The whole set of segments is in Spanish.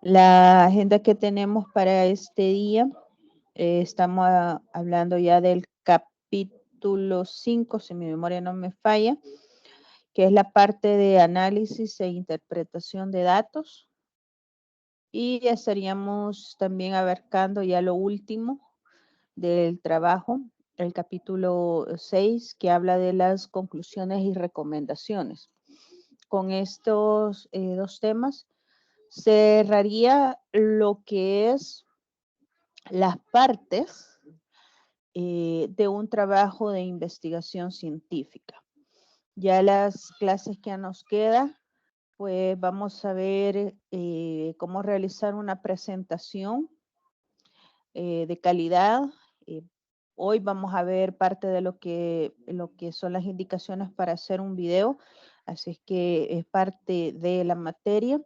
La agenda que tenemos para este día, estamos hablando ya del capítulo 5, si mi memoria no me falla, que es la parte de análisis e interpretación de datos. Y ya estaríamos también abarcando ya lo último del trabajo, el capítulo 6, que habla de las conclusiones y recomendaciones. Con estos dos temas cerraría lo que es las partes de un trabajo de investigación científica. Ya las clases que nos queda, pues vamos a ver cómo realizar una presentación de calidad. Eh, Hoy vamos a ver parte de lo que son las indicaciones para hacer un video, así es que es parte de la materia.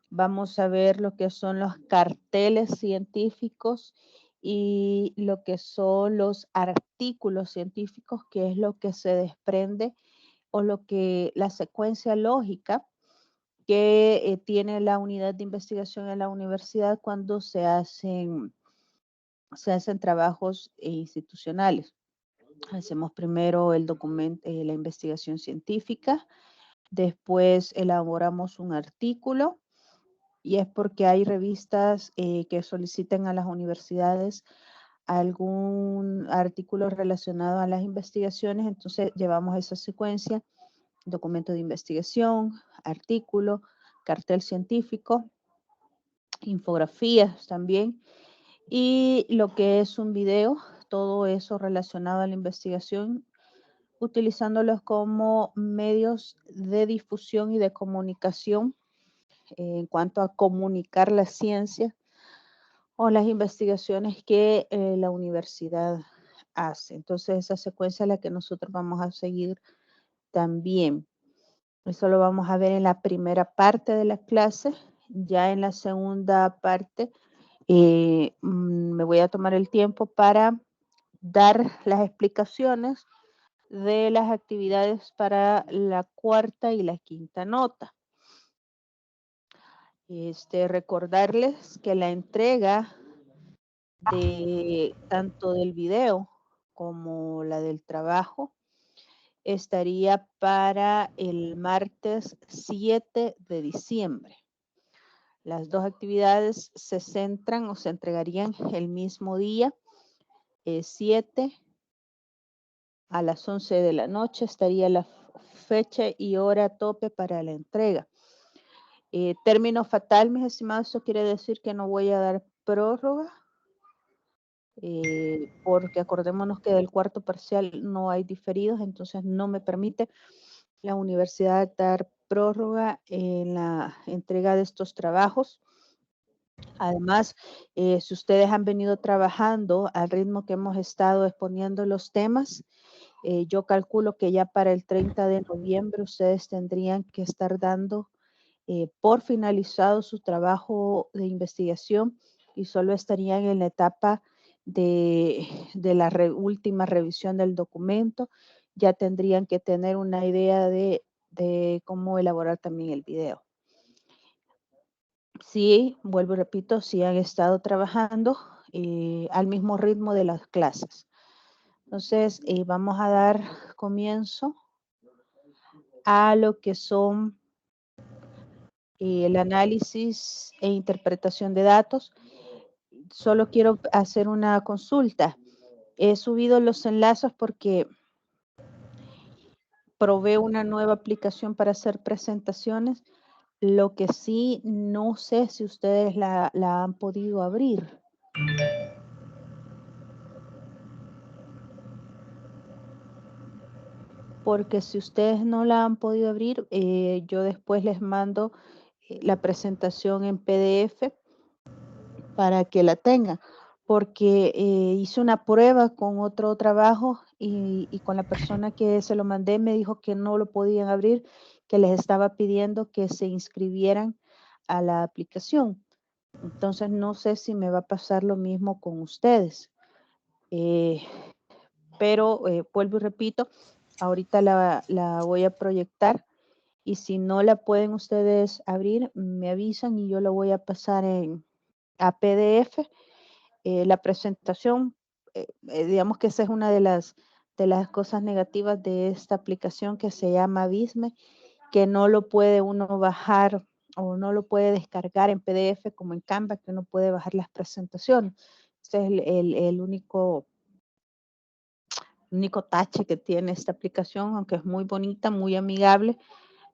Vamos a ver lo que son los carteles científicos y lo que son los artículos científicos, que es lo que se desprende o lo que la secuencia lógica que tiene la unidad de investigación en la universidad cuando se hacen trabajos institucionales. Hacemos primero el documento, la investigación científica, después elaboramos un artículo y es porque hay revistas que solicitan a las universidades algún artículo relacionado a las investigaciones, entonces llevamos esa secuencia, documento de investigación, artículo, cartel científico, infografías también, y lo que es un video, todo eso relacionado a la investigación, utilizándolos como medios de difusión y de comunicación en cuanto a comunicar la ciencia o las investigaciones que la universidad hace. Entonces, esa secuencia es la que nosotros vamos a seguir también. Eso lo vamos a ver en la primera parte de la clase. Ya en la segunda parte me voy a tomar el tiempo para dar las explicaciones de las actividades para la cuarta y la quinta nota. Recordarles que la entrega de tanto del video como la del trabajo estaría para el martes 7 de diciembre. Las dos actividades se centran o se entregarían el mismo día, 7 a las 11 de la noche estaría la fecha y hora tope para la entrega. Término fatal, mis estimados, eso quiere decir que no voy a dar prórroga, porque acordémonos que del cuarto parcial no hay diferidos, entonces no me permite la universidad dar prórroga en la entrega de estos trabajos. Además, si ustedes han venido trabajando al ritmo que hemos estado exponiendo los temas, yo calculo que ya para el 30 de noviembre ustedes tendrían que estar dando por finalizado su trabajo de investigación y solo estarían en la etapa de la última revisión del documento. Ya tendrían que tener una idea de cómo elaborar también el video. Sí, vuelvo y repito, sí han estado trabajando al mismo ritmo de las clases. Entonces, vamos a dar comienzo a lo que son el análisis e interpretación de datos. Solo quiero hacer una consulta. He subido los enlaces porque probé una nueva aplicación para hacer presentaciones. Lo que sí, no sé si ustedes la han podido abrir. Porque si ustedes no la han podido abrir, yo después les mando la presentación en PDF para que la tengan, porque hice una prueba con otro trabajo y con la persona que se lo mandé me dijo que no lo podían abrir, que les estaba pidiendo que se inscribieran a la aplicación. Entonces no sé si me va a pasar lo mismo con ustedes. Pero vuelvo y repito, ahorita la voy a proyectar y si no la pueden ustedes abrir, me avisan y yo la voy a pasar a PDF. La presentación, digamos que esa es una de las cosas negativas de esta aplicación que se llama Visme, que no lo puede uno bajar o no lo puede descargar en PDF como en Canva, que uno puede bajar las presentaciones. Este es el único tache que tiene esta aplicación, aunque es muy bonita, muy amigable,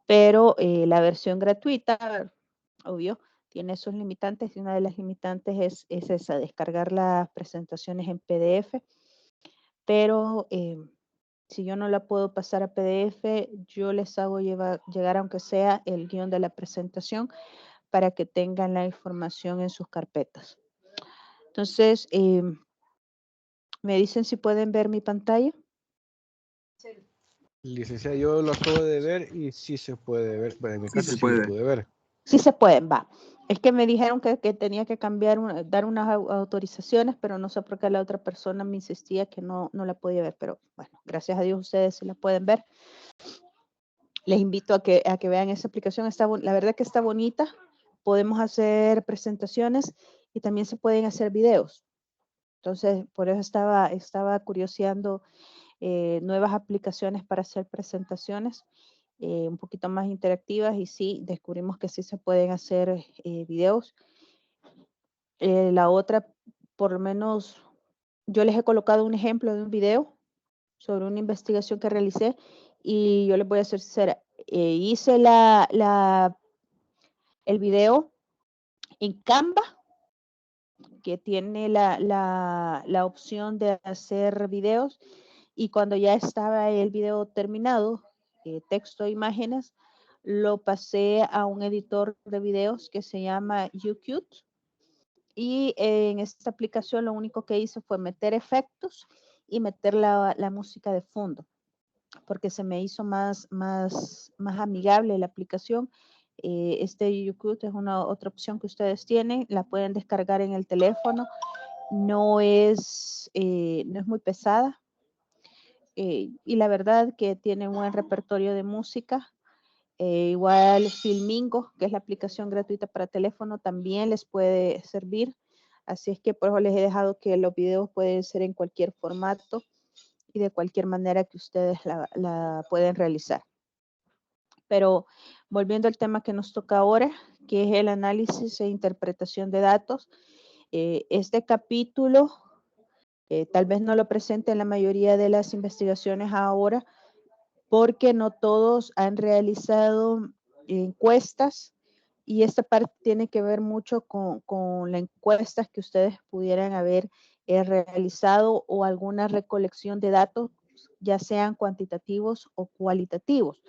pero la versión gratuita, obvio, tiene sus limitantes y una de las limitantes es esa, descargar las presentaciones en PDF, pero si yo no la puedo pasar a PDF, yo les hago llegar aunque sea el guión de la presentación para que tengan la información en sus carpetas. Entonces, me dicen si pueden ver mi pantalla. Licenciada, yo lo acabo de ver y sí se puede ver. Bueno, en mi caso sí lo pude ver. Sí se pueden, va. Es que me dijeron que tenía que cambiar, dar unas autorizaciones, pero no sé por qué la otra persona me insistía que no la podía ver. Pero bueno, gracias a Dios ustedes sí la pueden ver. Les invito a que vean esa aplicación. La verdad que está bonita. Podemos hacer presentaciones y también se pueden hacer videos. Entonces, por eso estaba curioseando nuevas aplicaciones para hacer presentaciones un poquito más interactivas y sí, descubrimos que sí se pueden hacer videos. La otra, por lo menos, yo les he colocado un ejemplo de un video sobre una investigación que realicé y yo les voy a ser sincera, hice el video en Canva, que tiene la opción de hacer videos, y cuando ya estaba el video terminado, texto e imágenes, lo pasé a un editor de videos que se llama YouCute, y en esta aplicación lo único que hice fue meter efectos y meter la música de fondo, porque se me hizo más amigable la aplicación. Este YouCute es otra opción que ustedes tienen, la pueden descargar en el teléfono, no es muy pesada, y la verdad que tiene un buen repertorio de música. Igual Filmingo, que es la aplicación gratuita para teléfono, también les puede servir. Así es que por eso les he dejado que los videos pueden ser en cualquier formato y de cualquier manera que ustedes la pueden realizar. Pero volviendo al tema que nos toca ahora, que es el análisis e interpretación de datos, este capítulo tal vez no lo presente en la mayoría de las investigaciones ahora, porque no todos han realizado encuestas, y esta parte tiene que ver mucho con las encuestas que ustedes pudieran haber realizado o alguna recolección de datos, ya sean cuantitativos o cualitativos.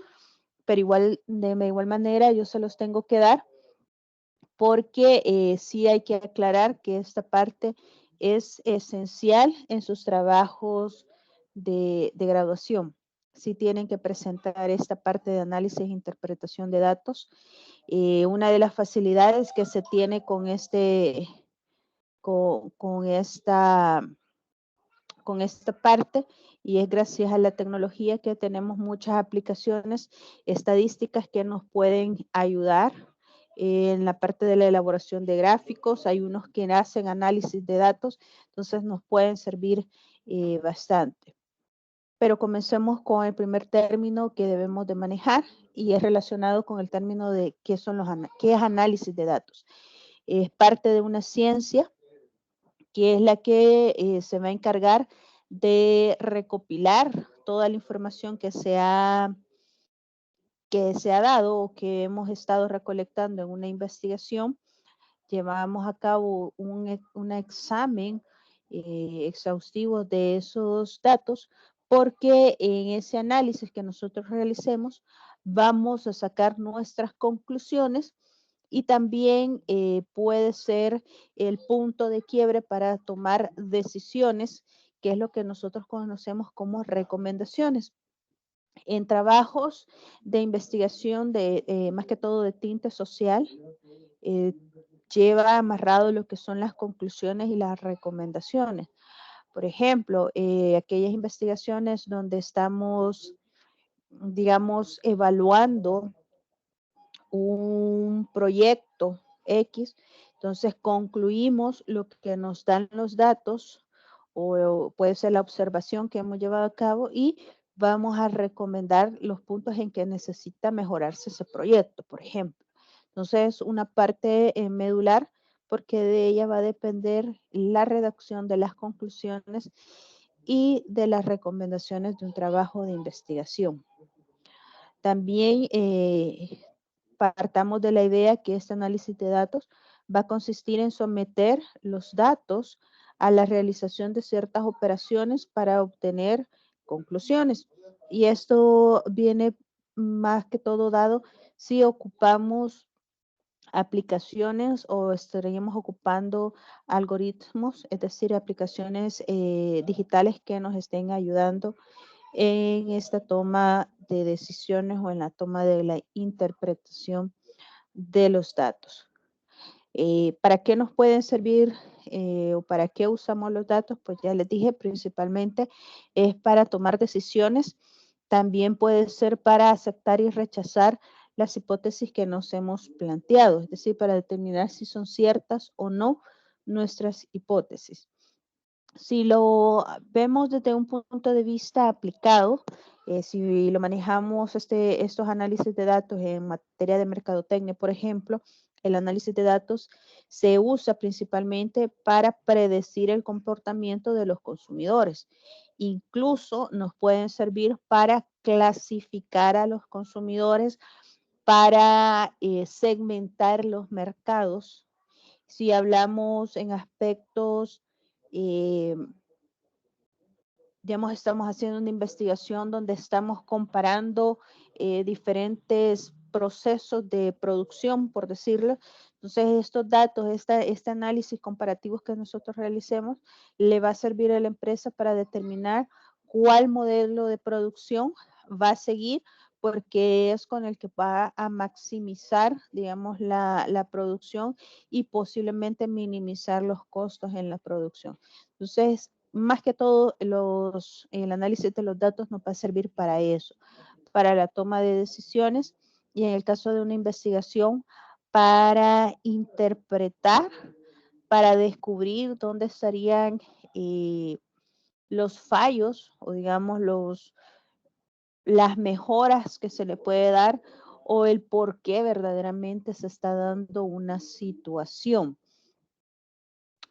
Pero de igual manera yo se los tengo que dar, porque sí hay que aclarar que esta parte es esencial en sus trabajos de graduación. Sí tienen que presentar esta parte de análisis e interpretación de datos. Una de las facilidades que se tiene con esta parte, y es gracias a la tecnología que tenemos muchas aplicaciones estadísticas que nos pueden ayudar en la parte de la elaboración de gráficos. Hay unos que hacen análisis de datos, entonces nos pueden servir bastante. Pero comencemos con el primer término que debemos de manejar, y es relacionado con el término de qué es análisis de datos. Es parte de una ciencia que es la que se va a encargar de recopilar toda la información que se ha dado o que hemos estado recolectando en una investigación. Llevamos a cabo un examen exhaustivo de esos datos, porque en ese análisis que nosotros realicemos vamos a sacar nuestras conclusiones, y también puede ser el punto de quiebre para tomar decisiones, que es lo que nosotros conocemos como recomendaciones. En trabajos de investigación más que todo de tinte social, eh, lleva amarrado lo que son las conclusiones y las recomendaciones. Por ejemplo, aquellas investigaciones donde estamos, digamos, evaluando un proyecto X, entonces concluimos lo que nos dan los datos o puede ser la observación que hemos llevado a cabo y vamos a recomendar los puntos en que necesita mejorarse ese proyecto, por ejemplo. Entonces, una parte medular porque de ella va a depender la redacción de las conclusiones y de las recomendaciones de un trabajo de investigación. También partamos de la idea que este análisis de datos va a consistir en someter los datos a la realización de ciertas operaciones para obtener conclusiones. Y esto viene más que todo dado si ocupamos aplicaciones o estaríamos ocupando algoritmos, es decir, aplicaciones digitales que nos estén ayudando en esta toma de decisiones o en la toma de la interpretación de los datos. ¿Para qué nos pueden servir o para qué usamos los datos? Pues ya les dije, principalmente es para tomar decisiones. También puede ser para aceptar y rechazar las hipótesis que nos hemos planteado, es decir, para determinar si son ciertas o no nuestras hipótesis. Si lo vemos desde un punto de vista aplicado, si lo manejamos estos análisis de datos en materia de mercadotecnia, por ejemplo, el análisis de datos se usa principalmente para predecir el comportamiento de los consumidores. Incluso nos pueden servir para clasificar a los consumidores, para segmentar los mercados. Si hablamos en aspectos digamos, estamos haciendo una investigación donde estamos comparando diferentes procesos de producción, por decirlo. Entonces, estos datos, este análisis comparativo que nosotros realicemos, le va a servir a la empresa para determinar cuál modelo de producción va a seguir, porque es con el que va a maximizar, digamos, la producción y posiblemente minimizar los costos en la producción. Entonces, más que todo, el análisis de los datos nos va a servir para eso, para la toma de decisiones y en el caso de una investigación, para interpretar, para descubrir dónde estarían los fallos o digamos las mejoras que se le puede dar o el por qué verdaderamente se está dando una situación.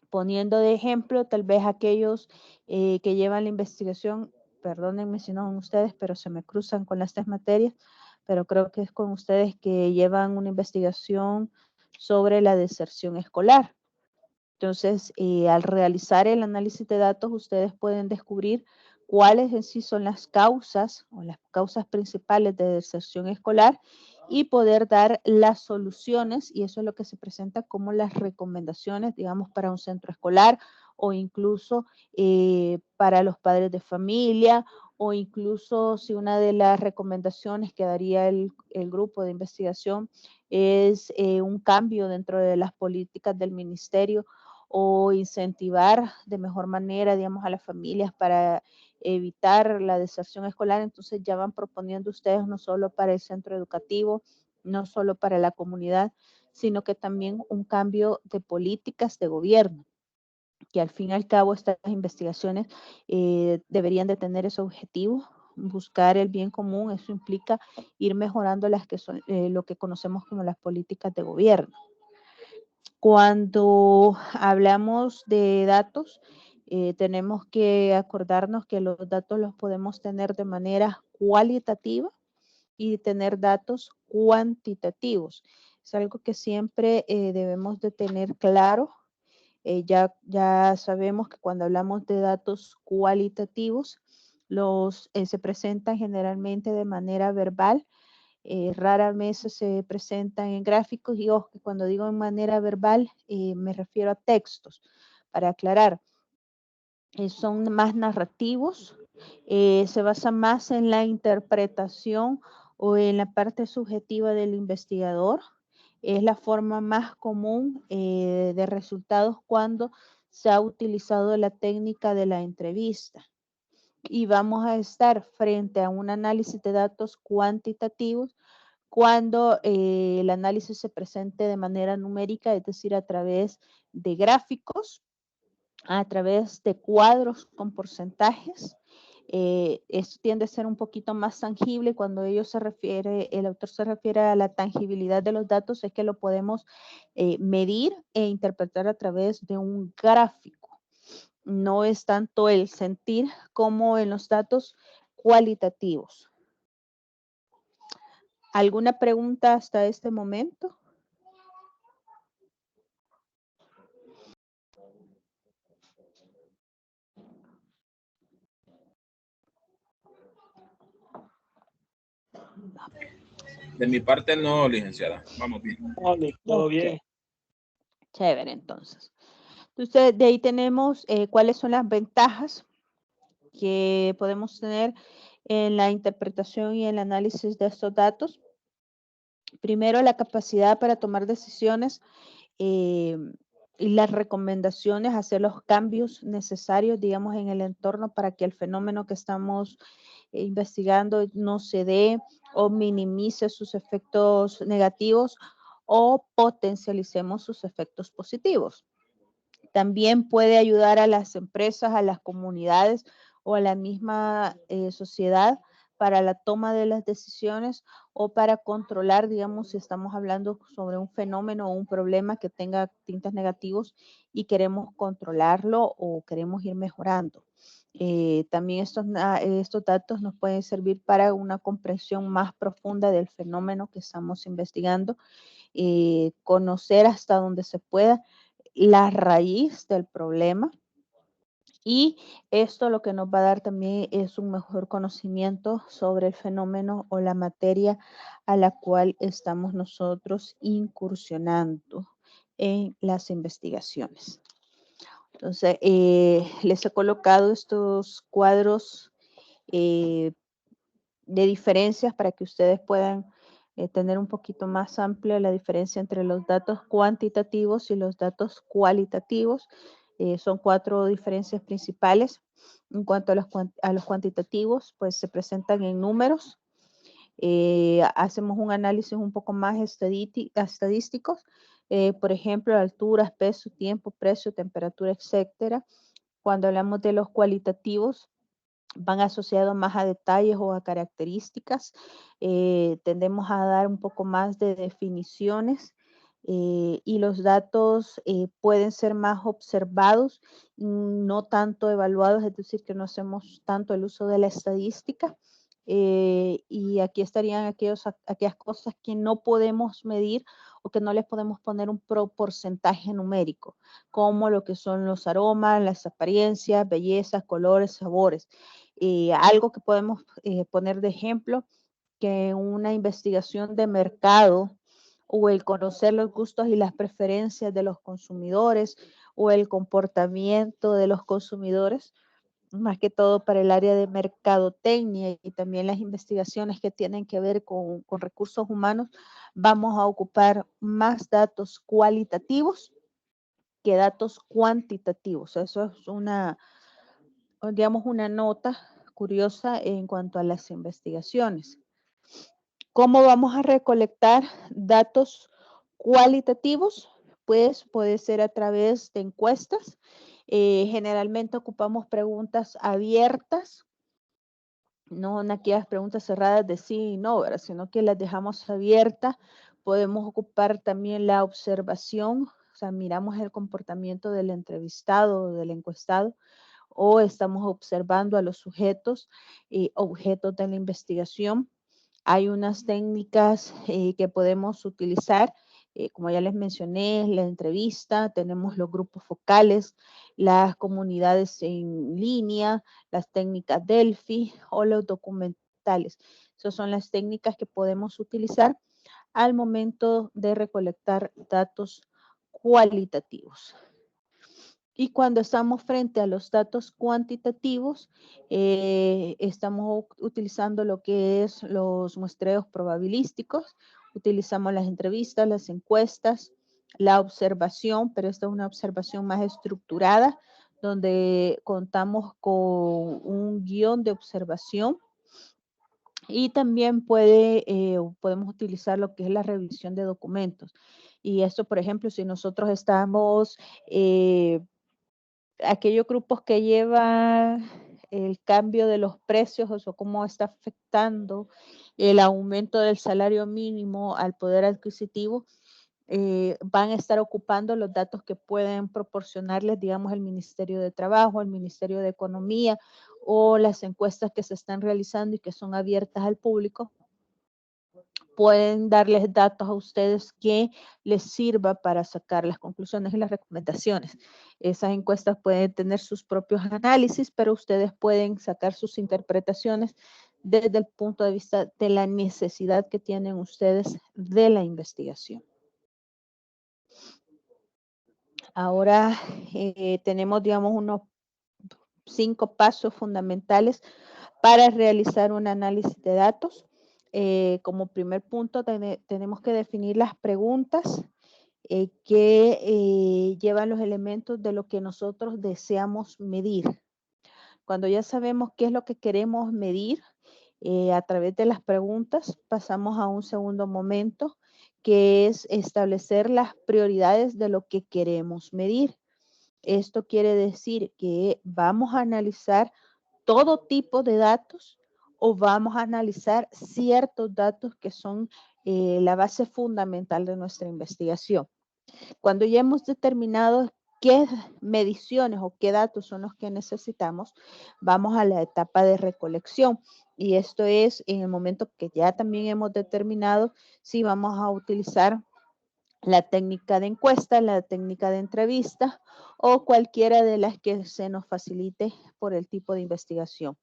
Poniendo de ejemplo, tal vez aquellos que llevan la investigación, perdónenme si no son ustedes, pero se me cruzan con las tres materias, pero creo que es con ustedes que llevan una investigación sobre la deserción escolar. Entonces, al realizar el análisis de datos, ustedes pueden descubrir cuáles en sí son las causas o las causas principales de deserción escolar y poder dar las soluciones, y eso es lo que se presenta como las recomendaciones, digamos, para un centro escolar o incluso para los padres de familia o incluso si una de las recomendaciones que daría el grupo de investigación es un cambio dentro de las políticas del ministerio o incentivar de mejor manera, digamos, a las familias para evitar la deserción escolar, entonces ya van proponiendo ustedes no solo para el centro educativo, no solo para la comunidad, sino que también un cambio de políticas de gobierno, que al fin y al cabo estas investigaciones deberían de tener ese objetivo, buscar el bien común, eso implica ir mejorando las que son lo que conocemos como las políticas de gobierno. Cuando hablamos de datos, tenemos que acordarnos que los datos los podemos tener de manera cualitativa y tener datos cuantitativos. Es algo que siempre debemos de tener claro. Ya sabemos que cuando hablamos de datos cualitativos, se presentan generalmente de manera verbal, rara vez se presentan en gráficos y ojo, cuando digo en manera verbal me refiero a textos. Para aclarar, son más narrativos, se basa más en la interpretación o en la parte subjetiva del investigador. Es la forma más común de resultados cuando se ha utilizado la técnica de la entrevista. Y vamos a estar frente a un análisis de datos cuantitativos cuando el análisis se presente de manera numérica, es decir, a través de gráficos, a través de cuadros con porcentajes. Esto tiende a ser un poquito más tangible cuando el autor se refiere a la tangibilidad de los datos, es que lo podemos medir e interpretar a través de un gráfico. No es tanto el sentir como en los datos cualitativos. ¿Alguna pregunta hasta este momento? De mi parte no, licenciada. Vamos bien. Vale, todo bien. Chévere, entonces. Entonces, de ahí tenemos cuáles son las ventajas que podemos tener en la interpretación y el análisis de estos datos. Primero, la capacidad para tomar decisiones y las recomendaciones, hacer los cambios necesarios, digamos, en el entorno para que el fenómeno que estamos investigando no se dé o minimice sus efectos negativos o potencialicemos sus efectos positivos. También puede ayudar a las empresas, a las comunidades o a la misma sociedad para la toma de las decisiones o para controlar, digamos, si estamos hablando sobre un fenómeno o un problema que tenga tintes negativos y queremos controlarlo o queremos ir mejorando. También estos datos nos pueden servir para una comprensión más profunda del fenómeno que estamos investigando, conocer hasta donde se pueda la raíz del problema, y esto lo que nos va a dar también es un mejor conocimiento sobre el fenómeno o la materia a la cual estamos nosotros incursionando en las investigaciones. Entonces, les he colocado estos cuadros de diferencias para que ustedes puedan tener un poquito más amplia la diferencia entre los datos cuantitativos y los datos cualitativos. Son 4 diferencias principales. En cuanto a los cuantitativos, pues se presentan en números. Hacemos un análisis un poco más estadísticos. Por ejemplo, alturas, peso, tiempo, precio, temperatura, etcétera. Cuando hablamos de los cualitativos, van asociados más a detalles o a características. Tendemos a dar un poco más de definiciones y los datos pueden ser más observados, no tanto evaluados, es decir, que no hacemos tanto el uso de la estadística. Y aquí estarían aquellas cosas que no podemos medir o que no les podemos poner un porcentaje numérico, como lo que son los aromas, las apariencias, bellezas, colores, sabores. Algo que podemos poner de ejemplo, que una investigación de mercado o el conocer los gustos y las preferencias de los consumidores o el comportamiento de los consumidores, más que todo para el área de mercadotecnia y también las investigaciones que tienen que ver con recursos humanos, vamos a ocupar más datos cualitativos que datos cuantitativos. Eso es digamos, una nota curiosa en cuanto a las investigaciones. ¿Cómo vamos a recolectar datos cualitativos? Pues puede ser a través de encuestas. Generalmente ocupamos preguntas abiertas, no en aquellas preguntas cerradas de sí y no, ¿verdad? Sino que las dejamos abiertas. Podemos ocupar también la observación, o sea, miramos el comportamiento del entrevistado o del encuestado, o estamos observando a los sujetos, objetos de la investigación. Hay unas técnicas que podemos utilizar, como ya les mencioné, la entrevista, tenemos los grupos focales, las comunidades en línea, las técnicas Delphi o los documentales. Esas son las técnicas que podemos utilizar al momento de recolectar datos cualitativos. Y cuando estamos frente a los datos cuantitativos, estamos utilizando lo que es los muestreos probabilísticos, utilizamos las entrevistas, las encuestas, la observación, pero esta es una observación más estructurada, donde contamos con un guión de observación Y también podemos utilizar lo que es la revisión de documentos. Y esto, por ejemplo, si nosotros estamos, aquellos grupos que llevan el cambio de los precios, o sea, cómo está afectando el aumento del salario mínimo al poder adquisitivo, van a estar ocupando los datos que pueden proporcionarles, digamos, el Ministerio de Trabajo, el Ministerio de Economía o las encuestas que se están realizando y que son abiertas al público. Pueden darles datos a ustedes que les sirva para sacar las conclusiones y las recomendaciones. Esas encuestas pueden tener sus propios análisis, pero ustedes pueden sacar sus interpretaciones desde el punto de vista de la necesidad que tienen ustedes de la investigación. Ahora tenemos, digamos, unos 5 pasos fundamentales para realizar un análisis de datos. Como primer punto, tenemos que definir las preguntas que llevan los elementos de lo que nosotros deseamos medir. Cuando ya sabemos qué es lo que queremos medir, a través de las preguntas pasamos a un segundo momento, que es establecer las prioridades de lo que queremos medir. Esto quiere decir que vamos a analizar todo tipo de datos o vamos a analizar ciertos datos que son la base fundamental de nuestra investigación. Cuando ya hemos determinado qué mediciones o qué datos son los que necesitamos, vamos a la etapa de recolección. Y esto es en el momento que ya también hemos determinado si vamos a utilizar la técnica de encuesta, la técnica de entrevista o cualquiera de las que se nos facilite por el tipo de investigación.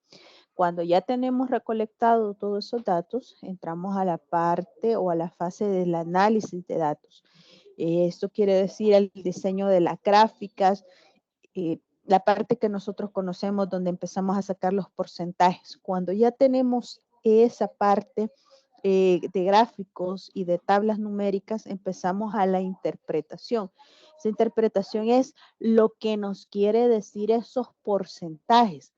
Cuando ya tenemos recolectado todos esos datos, entramos a la parte o a la fase del análisis de datos. Esto quiere decir el diseño de las gráficas, la parte que nosotros conocemos donde empezamos a sacar los porcentajes. Cuando ya tenemos esa parte de gráficos y de tablas numéricas, empezamos a la interpretación. Esa interpretación es lo que nos quiere decir esos porcentajes.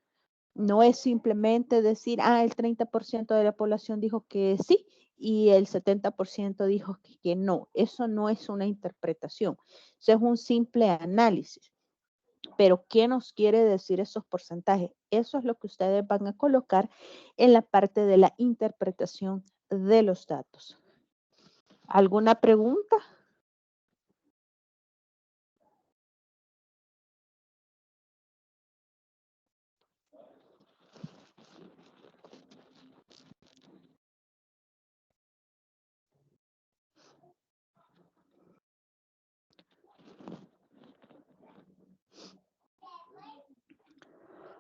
No es simplemente decir, el 30% de la población dijo que sí y el 70% dijo que no. Eso no es una interpretación. Eso es un simple análisis. Pero, ¿qué nos quiere decir esos porcentajes? Eso es lo que ustedes van a colocar en la parte de la interpretación de los datos. ¿Alguna pregunta?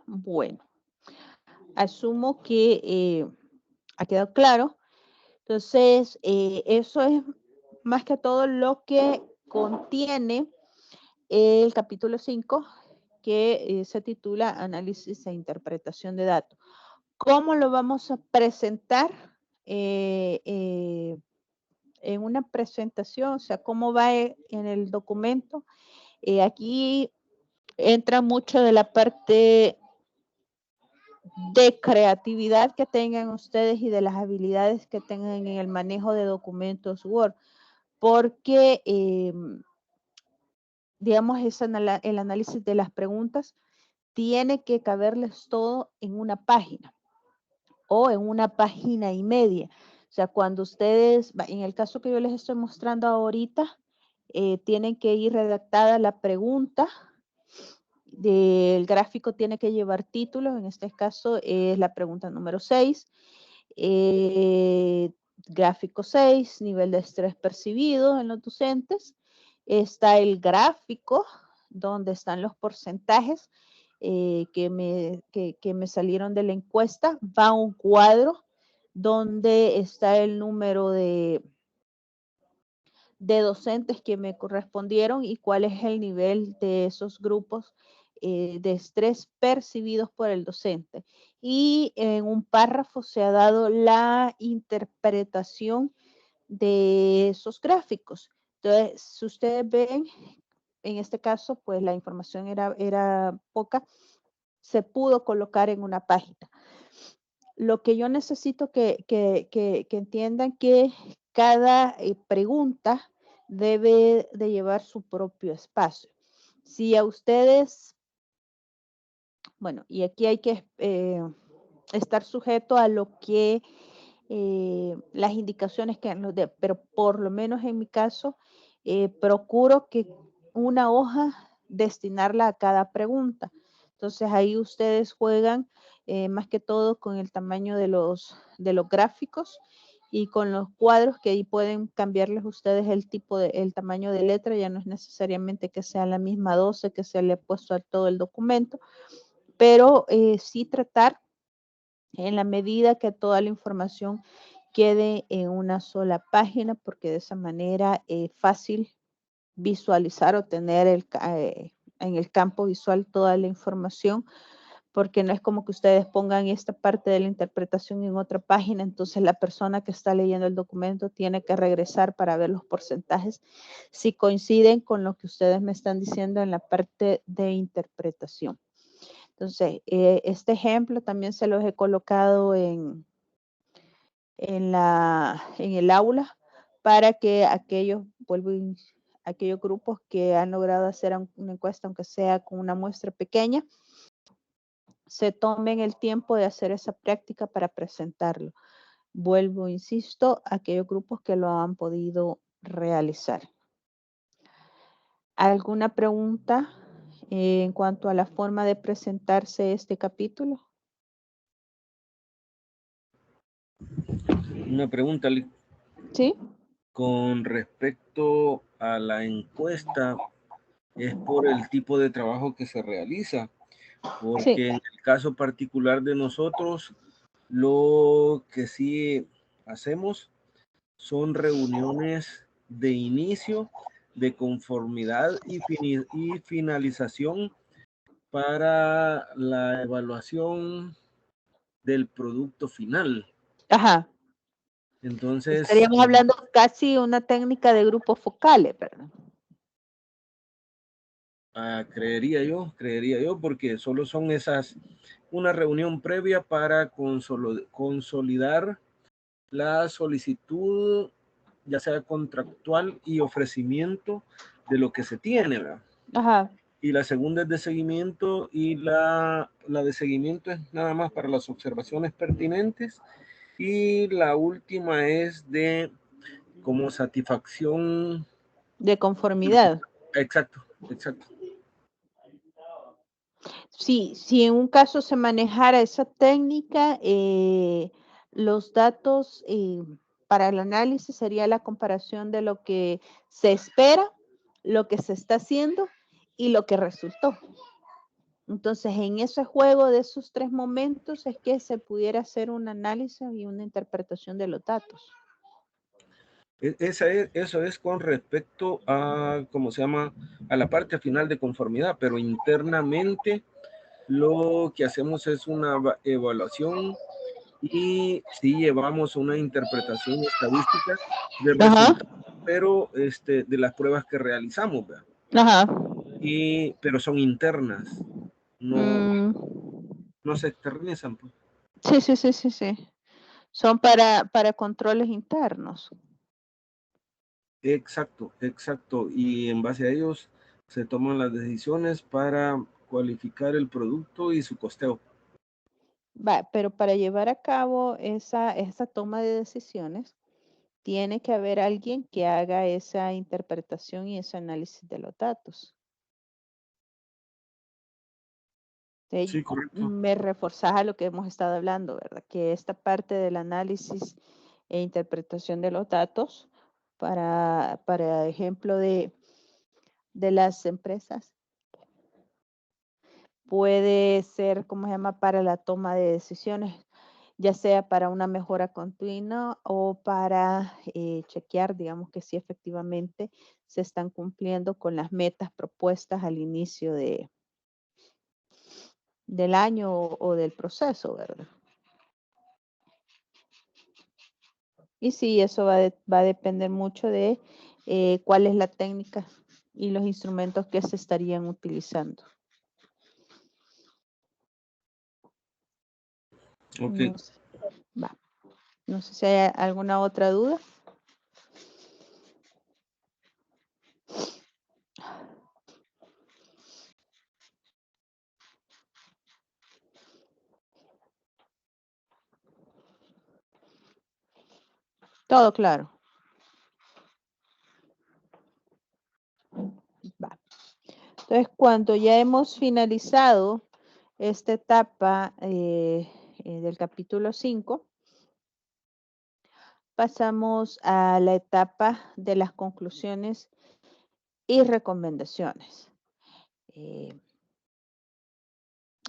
Bueno, asumo que ha quedado claro. Entonces, eso es más que todo lo que contiene el capítulo 5, que se titula Análisis e Interpretación de Datos. ¿Cómo lo vamos a presentar en una presentación? O sea, ¿cómo va en el documento? Aquí entra mucho de la parte de creatividad que tengan ustedes y de las habilidades que tengan en el manejo de documentos Word, porque, digamos, el análisis de las preguntas tiene que caberles todo en una página o en una página y media. O sea, cuando ustedes, en el caso que yo les estoy mostrando ahorita, tienen que ir redactada la pregunta. Del gráfico tiene que llevar títulos, en este caso es la pregunta número 6. Gráfico 6, nivel de estrés percibido en los docentes. Está el gráfico donde están los porcentajes que me salieron de la encuesta. Va un cuadro donde está el número de docentes que me correspondieron y cuál es el nivel de esos grupos de estrés percibidos por el docente. Y en un párrafo se ha dado la interpretación de esos gráficos. Entonces, si ustedes ven, en este caso, pues la información era poca, se pudo colocar en una página. Lo que yo necesito que entiendan que cada pregunta debe de llevar su propio espacio. Si a ustedes, bueno, y aquí hay que estar sujeto a lo que las indicaciones que nos dé, pero por lo menos en mi caso, procuro que una hoja destinarla a cada pregunta. Entonces ahí ustedes juegan más que todo con el tamaño de los gráficos y con los cuadros, que ahí pueden cambiarles ustedes el tamaño de letra. Ya no es necesariamente que sea la misma 12 que se le ha puesto a todo el documento, pero sí tratar en la medida que toda la información quede en una sola página, porque de esa manera es fácil visualizar o tener en el campo visual toda la información, porque no es como que ustedes pongan esta parte de la interpretación en otra página, entonces la persona que está leyendo el documento tiene que regresar para ver los porcentajes si coinciden con lo que ustedes me están diciendo en la parte de interpretación. Entonces, este ejemplo también se los he colocado en el aula para que aquellos grupos que han logrado hacer una encuesta, aunque sea con una muestra pequeña, se tomen el tiempo de hacer esa práctica para presentarlo. Vuelvo, insisto, a aquellos grupos que lo han podido realizar. ¿Alguna pregunta en cuanto a la forma de presentarse este capítulo? Una pregunta, Sí. con respecto a la encuesta, es por el tipo de trabajo que se realiza, porque Sí. en el caso particular de nosotros, lo que sí hacemos son reuniones de inicio, de conformidad y finalización para la evaluación del producto final. Ajá. Entonces, estaríamos hablando casi una técnica de grupos focales, ¿verdad? creería yo, porque solo son una reunión previa para consolidar la solicitud, ya sea contractual y ofrecimiento de lo que se tiene, ¿verdad? Ajá. Y la segunda es de seguimiento, y la de seguimiento es nada más para las observaciones pertinentes, y la última es de como satisfacción de conformidad. Exacto. Sí, si en un caso se manejara esa técnica, los datos para el análisis sería la comparación de lo que se espera, lo que se está haciendo y lo que resultó. Entonces, en ese juego de esos tres momentos es que se pudiera hacer un análisis y una interpretación de los datos. Eso es con respecto a, ¿cómo se llama?, a la parte final de conformidad, pero internamente lo que hacemos es una evaluación y sí llevamos una interpretación estadística del resultado, pero de las pruebas que realizamos, ¿verdad? Ajá. Pero son internas, no se externizan, pues. Sí. Son para controles internos. Exacto. Y en base a ellos se toman las decisiones para cualificar el producto y su costeo. Pero para llevar a cabo esa toma de decisiones, tiene que haber alguien que haga esa interpretación y ese análisis de los datos. Sí, correcto. Me reforzas a lo que hemos estado hablando, ¿verdad? Que esta parte del análisis e interpretación de los datos, para ejemplo de las empresas, puede ser, ¿cómo se llama?, para la toma de decisiones, ya sea para una mejora continua o para chequear, digamos, que sí efectivamente se están cumpliendo con las metas propuestas al inicio del año o del proceso, ¿verdad? Y sí, eso va a depender mucho de cuál es la técnica y los instrumentos que se estarían utilizando. Ok. No sé. Va. No sé si hay alguna otra duda. Todo claro. Va. Entonces, cuando ya hemos finalizado esta etapa del capítulo 5, pasamos a la etapa de las conclusiones y recomendaciones.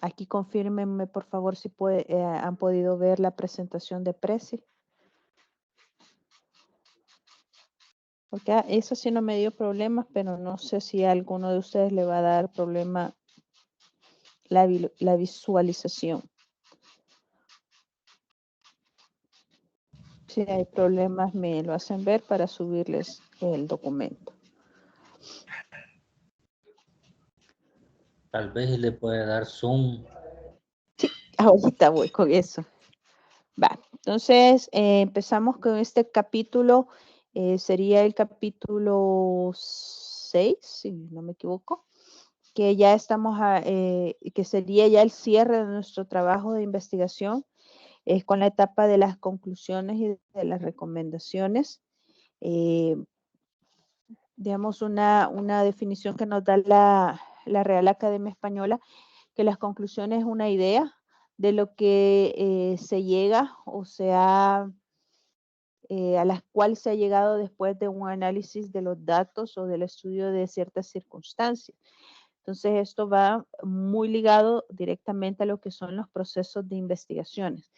Aquí confírmenme, por favor, si han podido ver la presentación de Prezi. Porque eso sí no me dio problemas, pero no sé si a alguno de ustedes le va a dar problema la visualización. Si hay problemas, me lo hacen ver para subirles el documento. Tal vez le puede dar zoom. Sí, ahorita voy con eso. Va, entonces empezamos con este capítulo. Sería el capítulo 6, si no me equivoco, que ya estamos, que sería ya el cierre de nuestro trabajo de investigación, con la etapa de las conclusiones y de las recomendaciones. Digamos, una definición que nos da la Real Academia Española, que las conclusiones es una idea de lo que se llega o sea a las cuales se ha llegado después de un análisis de los datos o del estudio de ciertas circunstancias. Entonces, esto va muy ligado directamente a lo que son los procesos de investigaciones.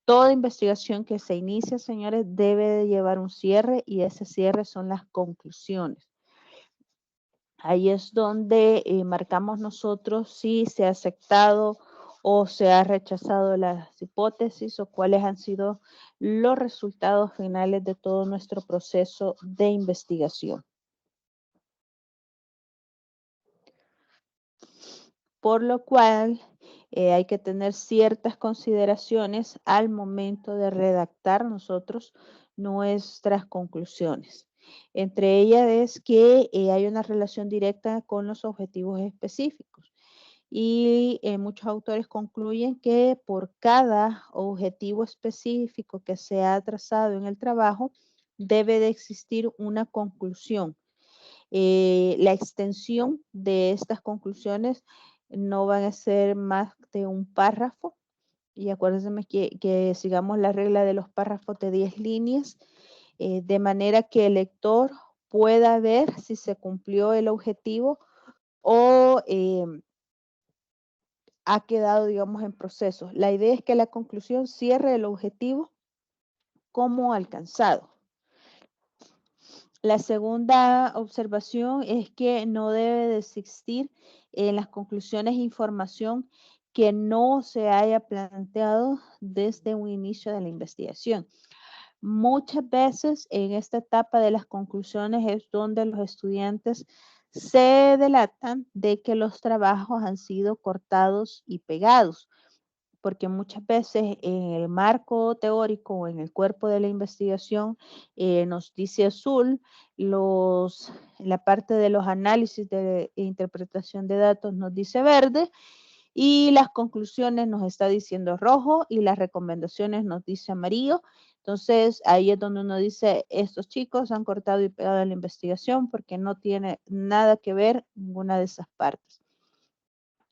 Toda investigación que se inicia, señores, debe de llevar un cierre y ese cierre son las conclusiones. Ahí es donde marcamos nosotros si se ha aceptado o se ha rechazado las hipótesis o cuáles han sido los resultados finales de todo nuestro proceso de investigación. Por lo cual hay que tener ciertas consideraciones al momento de redactar nosotros nuestras conclusiones. Entre ellas es que hay una relación directa con los objetivos específicos. Y muchos autores concluyen que por cada objetivo específico que se ha trazado en el trabajo, debe de existir una conclusión. La extensión de estas conclusiones no van a ser más de un párrafo. Y acuérdense que sigamos la regla de los párrafos de 10 líneas, de manera que el lector pueda ver si se cumplió el objetivo o ha quedado, digamos, en proceso. La idea es que la conclusión cierre el objetivo como alcanzado. La segunda observación es que no debe de existir en las conclusiones información que no se haya planteado desde un inicio de la investigación. Muchas veces en esta etapa de las conclusiones es donde los estudiantes se delatan de que los trabajos han sido cortados y pegados, porque muchas veces en el marco teórico o en el cuerpo de la investigación nos dice azul, la parte de los análisis de interpretación de datos nos dice verde, y las conclusiones nos está diciendo rojo y las recomendaciones nos dice amarillo. Entonces, ahí es donde uno dice, estos chicos han cortado y pegado la investigación porque no tiene nada que ver ninguna de esas partes.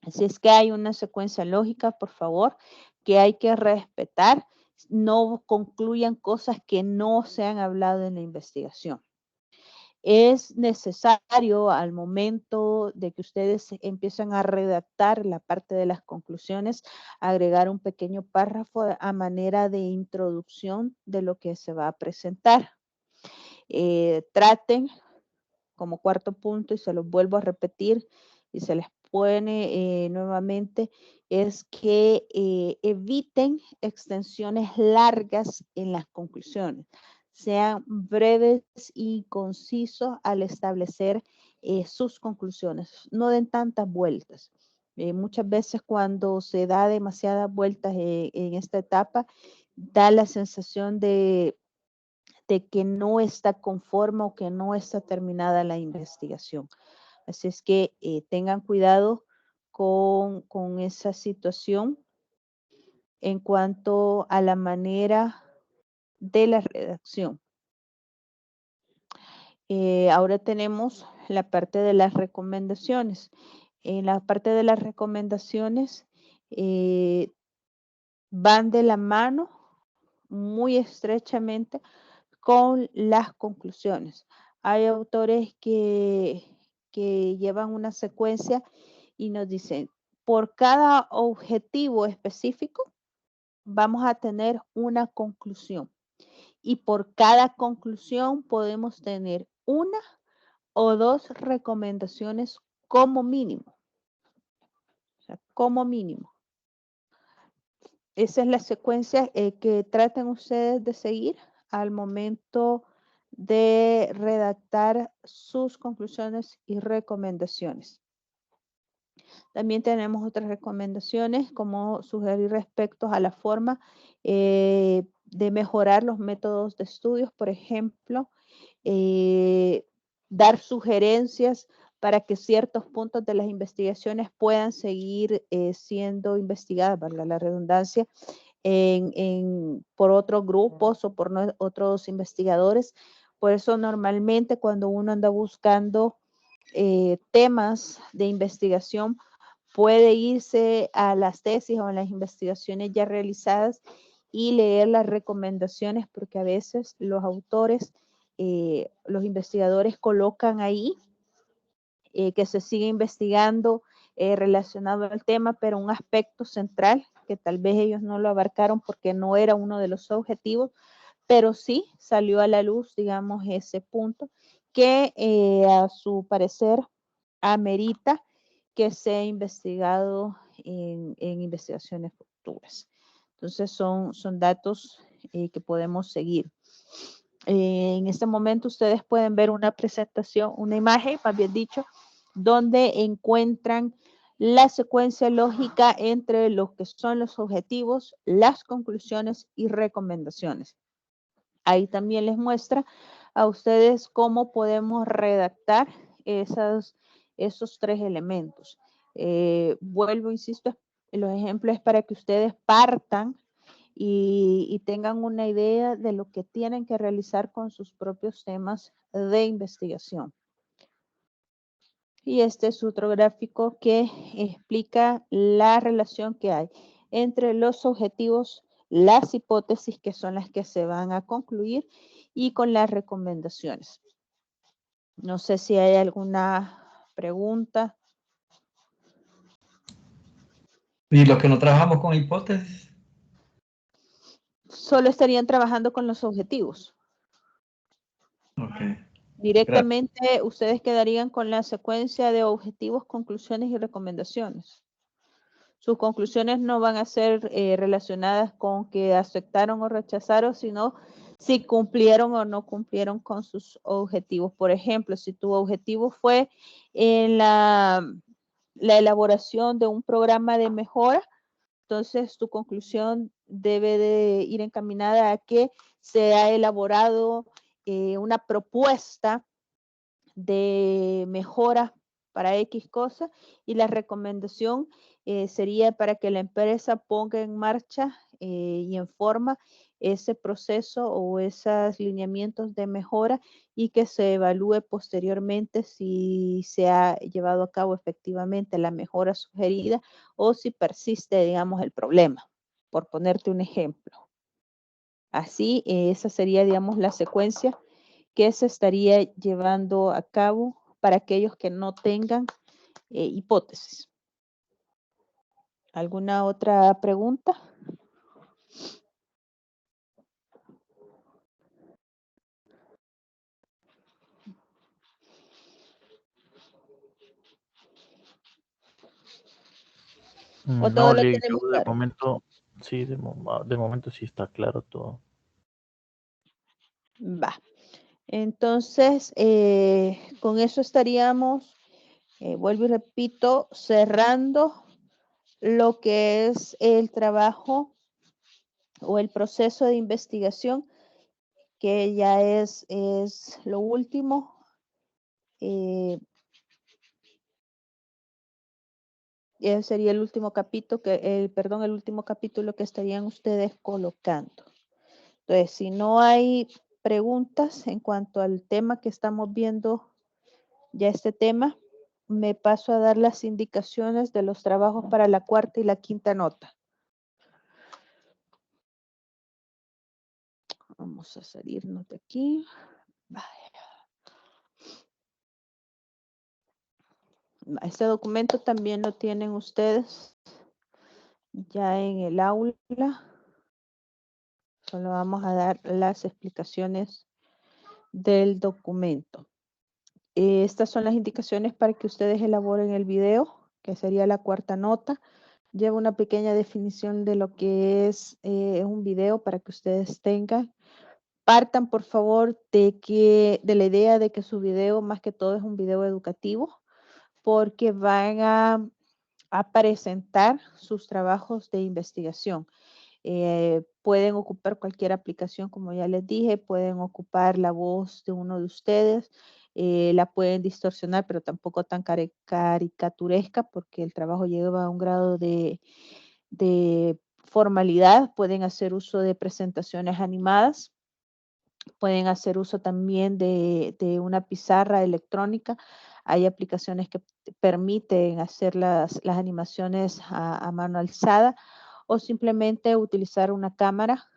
Así es que hay una secuencia lógica, por favor, que hay que respetar. No concluyan cosas que no se han hablado en la investigación. Es necesario al momento de que ustedes empiezan a redactar la parte de las conclusiones, agregar un pequeño párrafo a manera de introducción de lo que se va a presentar. Traten como cuarto punto, y se los vuelvo a repetir y se les pone nuevamente, es que eviten extensiones largas en las conclusiones. Sean breves y concisos al establecer sus conclusiones. No den tantas vueltas. Muchas veces cuando se da demasiadas vueltas en esta etapa, da la sensación de que no está conforme o que no está terminada la investigación. Así es que tengan cuidado con esa situación en cuanto a la manera de la redacción. Ahora tenemos la parte de las recomendaciones. En la parte de las recomendaciones van de la mano muy estrechamente con las conclusiones. Hay autores que llevan una secuencia y nos dicen, por cada objetivo específico, vamos a tener una conclusión. Y por cada conclusión podemos tener una o dos recomendaciones como mínimo. O sea, como mínimo. Esa es la secuencia que traten ustedes de seguir al momento de redactar sus conclusiones y recomendaciones. También tenemos otras recomendaciones como sugerir respecto a la forma de mejorar los métodos de estudios, por ejemplo, dar sugerencias para que ciertos puntos de las investigaciones puedan seguir siendo investigadas, valga la redundancia, por otros grupos o por otros investigadores. Por eso normalmente cuando uno anda buscando temas de investigación, puede irse a las tesis o a las investigaciones ya realizadas y leer las recomendaciones, porque a veces los autores, los investigadores colocan ahí que se sigue investigando relacionado al tema, pero un aspecto central que tal vez ellos no lo abarcaron porque no era uno de los objetivos, pero sí salió a la luz, digamos, ese punto que a su parecer amerita que sea investigado en investigaciones futuras. Entonces son datos que podemos seguir. En este momento ustedes pueden ver una presentación, una imagen, más bien dicho, donde encuentran la secuencia lógica entre lo que son los objetivos, las conclusiones y recomendaciones. Ahí también les muestra a ustedes cómo podemos redactar esos tres elementos. Vuelvo, insisto, los ejemplos es para que ustedes partan y tengan una idea de lo que tienen que realizar con sus propios temas de investigación. Y este es otro gráfico que explica la relación que hay entre los objetivos, las hipótesis que son las que se van a concluir y con las recomendaciones. No sé si hay alguna pregunta. ¿Y los que no trabajamos con hipótesis? Solo estarían trabajando con los objetivos. Okay. Directamente gracias. Ustedes quedarían con la secuencia de objetivos, conclusiones y recomendaciones. Sus conclusiones no van a ser relacionadas con que aceptaron o rechazaron, sino si cumplieron o no cumplieron con sus objetivos. Por ejemplo, si tu objetivo fue en la elaboración de un programa de mejora, entonces tu conclusión debe de ir encaminada a que se ha elaborado una propuesta de mejora para X cosa y la recomendación sería para que la empresa ponga en marcha y en forma ese proceso o esos lineamientos de mejora y que se evalúe posteriormente si se ha llevado a cabo efectivamente la mejora sugerida o si persiste, digamos, el problema, por ponerte un ejemplo. Así, esa sería, digamos, la secuencia que se estaría llevando a cabo para aquellos que no tengan hipótesis. ¿Alguna otra pregunta? No, Lick, de momento, sí, de momento sí está claro todo. Va. Entonces, con eso estaríamos, vuelvo y repito, cerrando lo que es el trabajo o el proceso de investigación, que ya es lo último. Ese sería el último capítulo el último capítulo que estarían ustedes colocando. Entonces, si no hay preguntas en cuanto al tema que estamos viendo, ya este tema, me paso a dar las indicaciones de los trabajos para la cuarta y la quinta nota. Vamos a salirnos de aquí. Vaya. Este documento también lo tienen ustedes ya en el aula. Solo vamos a dar las explicaciones del documento. Estas son las indicaciones para que ustedes elaboren el video, que sería la cuarta nota. Lleva una pequeña definición de lo que es un video para que ustedes tengan. Partan, por favor, de la idea de que su video, más que todo, es un video educativo, porque van a presentar sus trabajos de investigación. Pueden ocupar cualquier aplicación, como ya les dije, pueden ocupar la voz de uno de ustedes, la pueden distorsionar, pero tampoco tan caricaturesca, porque el trabajo lleva a un grado de formalidad. Pueden hacer uso de presentaciones animadas, pueden hacer uso también de una pizarra electrónica. Hay aplicaciones que permiten hacer las animaciones a mano alzada, o simplemente utilizar una cámara,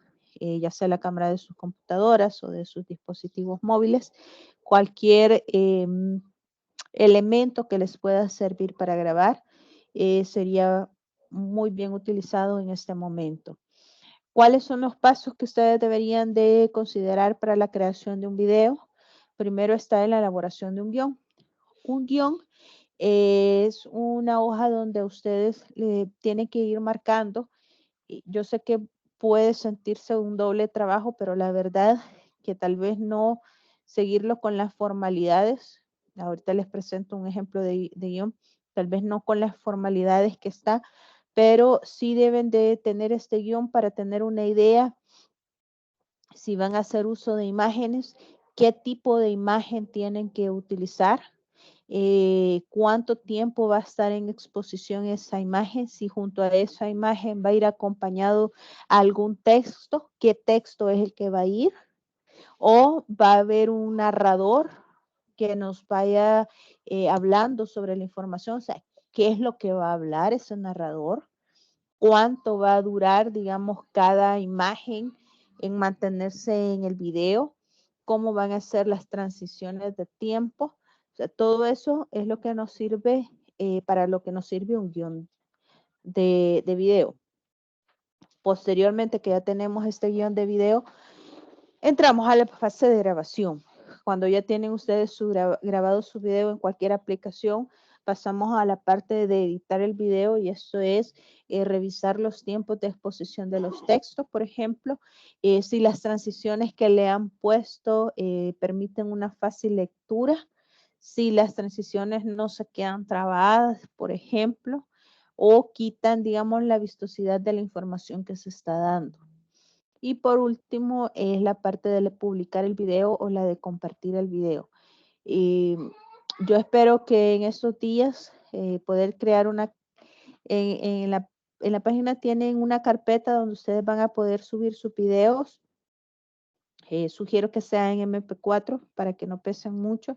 ya sea la cámara de sus computadoras o de sus dispositivos móviles, cualquier elemento que les pueda servir para grabar sería muy bien utilizado en este momento. ¿Cuáles son los pasos que ustedes deberían de considerar para la creación de un video? Primero está en la elaboración de un guión. Un guión es una hoja donde ustedes tienen que ir marcando. Yo sé que puede sentirse un doble trabajo, pero la verdad que tal vez no seguirlo con las formalidades. Ahorita les presento un ejemplo de guión, tal vez no con las formalidades que está, pero sí deben de tener este guión para tener una idea. Si van a hacer uso de imágenes, qué tipo de imagen tienen que utilizar, cuánto tiempo va a estar en exposición esa imagen, si junto a esa imagen va a ir acompañado algún texto, qué texto es el que va a ir, o va a haber un narrador que nos vaya hablando sobre la información, o sea, qué es lo que va a hablar ese narrador, cuánto va a durar, digamos, cada imagen en mantenerse en el video, cómo van a ser las transiciones de tiempo. O sea, todo eso es lo que nos sirve, para lo que nos sirve un guión de video. Posteriormente que ya tenemos este guión de video, entramos a la fase de grabación. Cuando ya tienen ustedes grabado su video en cualquier aplicación, pasamos a la parte de editar el video, y esto es revisar los tiempos de exposición de los textos, por ejemplo, si las transiciones que le han puesto permiten una fácil lectura, si las transiciones no se quedan trabadas, por ejemplo, o quitan, digamos, la vistosidad de la información que se está dando. Y por último es la parte de publicar el video o la de compartir el video. Yo espero que en estos días poder crear en la página tienen una carpeta donde ustedes van a poder subir sus videos. Sugiero que sea en MP4 para que no pesen mucho.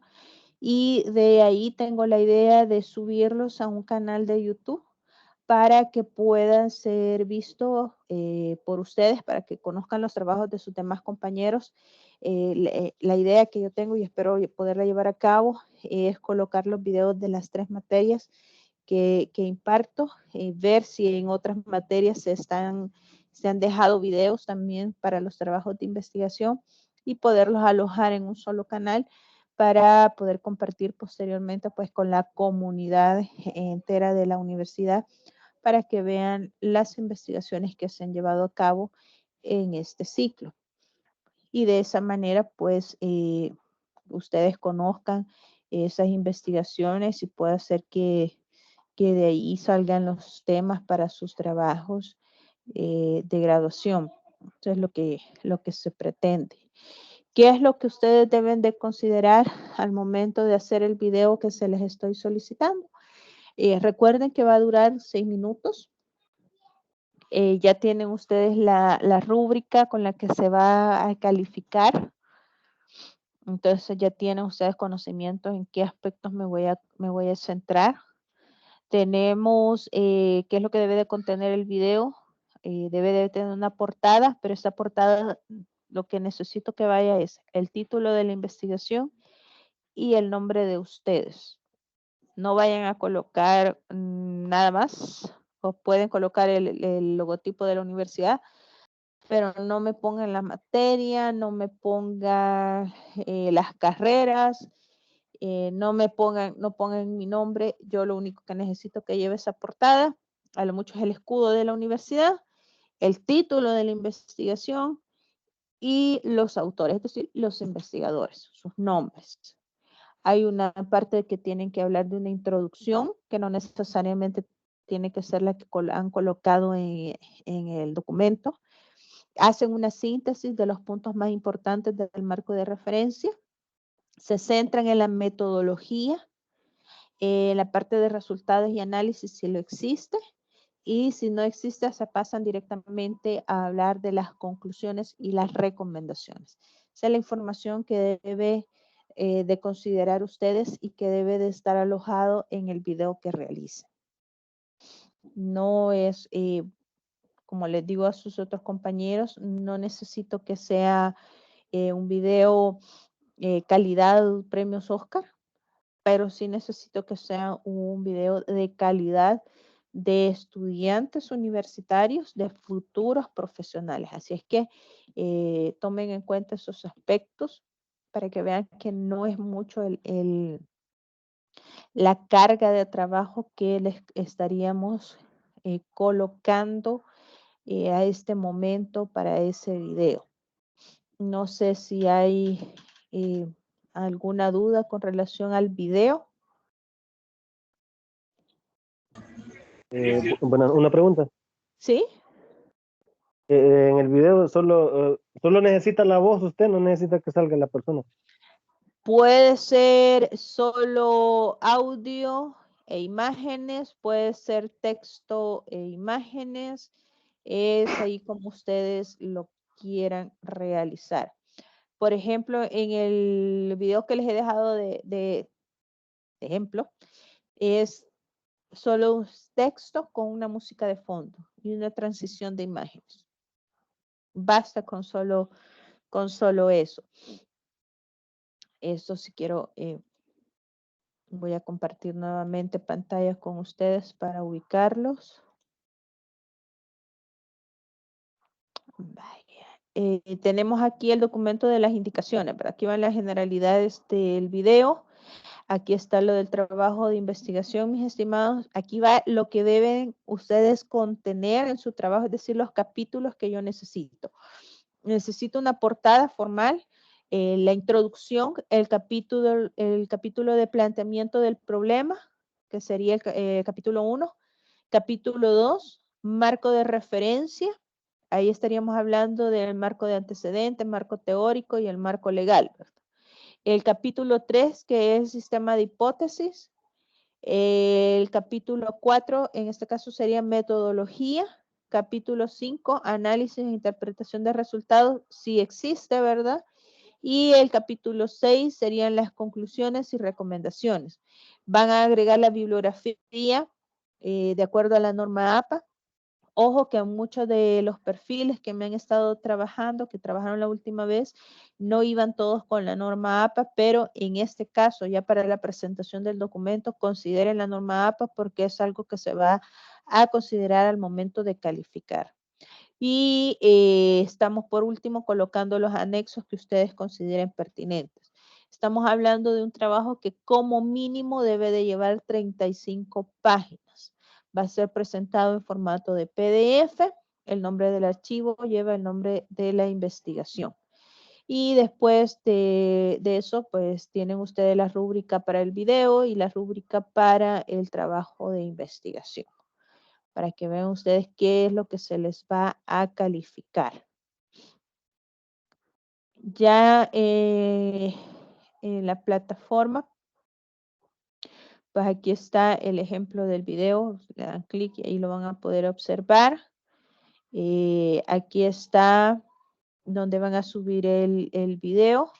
Y de ahí tengo la idea de subirlos a un canal de YouTube para que puedan ser vistos por ustedes, para que conozcan los trabajos de sus demás compañeros. La idea que yo tengo y espero poderla llevar a cabo es colocar los videos de las 3 materias que imparto, ver si en otras materias se han dejado videos también para los trabajos de investigación y poderlos alojar en un solo canal para poder compartir posteriormente pues con la comunidad entera de la universidad, para que vean las investigaciones que se han llevado a cabo en este ciclo. Y de esa manera, pues, ustedes conozcan esas investigaciones y pueda ser que de ahí salgan los temas para sus trabajos de graduación. Eso es lo que se pretende. ¿Qué es lo que ustedes deben de considerar al momento de hacer el video que se les estoy solicitando? Recuerden que va a durar 6 minutos. Ya tienen ustedes la rúbrica con la que se va a calificar. Entonces ya tienen ustedes conocimientos en qué aspectos me voy a centrar. Tenemos qué es lo que debe de contener el video. Debe de tener una portada, pero esta portada lo que necesito que vaya es el título de la investigación y el nombre de ustedes. No vayan a colocar nada más, o pueden colocar el logotipo de la universidad, pero no me pongan la materia, no me pongan las carreras, no pongan mi nombre. Yo lo único que necesito que lleve esa portada, a lo mucho es el escudo de la universidad, el título de la investigación y los autores, es decir, los investigadores, sus nombres. Hay una parte que tienen que hablar de una introducción, que no necesariamente tiene que ser la que han colocado en el documento. Hacen una síntesis de los puntos más importantes del marco de referencia. Se centran en la metodología, en la parte de resultados y análisis si lo existe. Y si no existe, se pasan directamente a hablar de las conclusiones y las recomendaciones. Esa es la información que debe de considerar ustedes y que debe de estar alojado en el video que realicen. No es, como les digo a sus otros compañeros, no necesito que sea un video calidad premios Oscar, pero sí necesito que sea un video de calidad de estudiantes universitarios, de futuros profesionales. Así es que tomen en cuenta esos aspectos para que vean que no es mucho la carga de trabajo que les estaríamos colocando a este momento para ese video. No sé si hay alguna duda con relación al video. Bueno, una pregunta. ¿Sí? En el video solo necesita la voz usted, no necesita que salga la persona. Puede ser solo audio e imágenes, puede ser texto e imágenes. Es ahí como ustedes lo quieran realizar. Por ejemplo, en el video que les he dejado de ejemplo, es solo un texto con una música de fondo y una transición de imágenes. Basta con solo eso. Esto si quiero, voy a compartir nuevamente pantalla con ustedes para ubicarlos. Vaya. Tenemos aquí el documento de las indicaciones, pero aquí van las generalidades del video. Aquí está lo del trabajo de investigación, mis estimados. Aquí va lo que deben ustedes contener en su trabajo, es decir, los capítulos que yo necesito. Necesito una portada formal, la introducción, el capítulo de planteamiento del problema, que sería el capítulo 1. Capítulo 2, marco de referencia. Ahí estaríamos hablando del marco de antecedentes, marco teórico y el marco legal, ¿verdad? El capítulo 3, que es el sistema de hipótesis. El capítulo 4, en este caso sería metodología. Capítulo 5, análisis e interpretación de resultados, si existe, ¿verdad? Y el capítulo 6 serían las conclusiones y recomendaciones. Van a agregar la bibliografía de acuerdo a la norma APA. Ojo que muchos de los perfiles que me han estado trabajando, que trabajaron la última vez, no iban todos con la norma APA, pero en este caso, ya para la presentación del documento, consideren la norma APA porque es algo que se va a considerar al momento de calificar. Y estamos por último colocando los anexos que ustedes consideren pertinentes. Estamos hablando de un trabajo que como mínimo debe de llevar 35 páginas. Va a ser presentado en formato de PDF. El nombre del archivo lleva el nombre de la investigación. Y después de eso, pues tienen ustedes la rúbrica para el video y la rúbrica para el trabajo de investigación, para que vean ustedes qué es lo que se les va a calificar. Ya en la plataforma, pues aquí está el ejemplo del video. Le dan clic y ahí lo van a poder observar. Aquí está donde van a subir el video.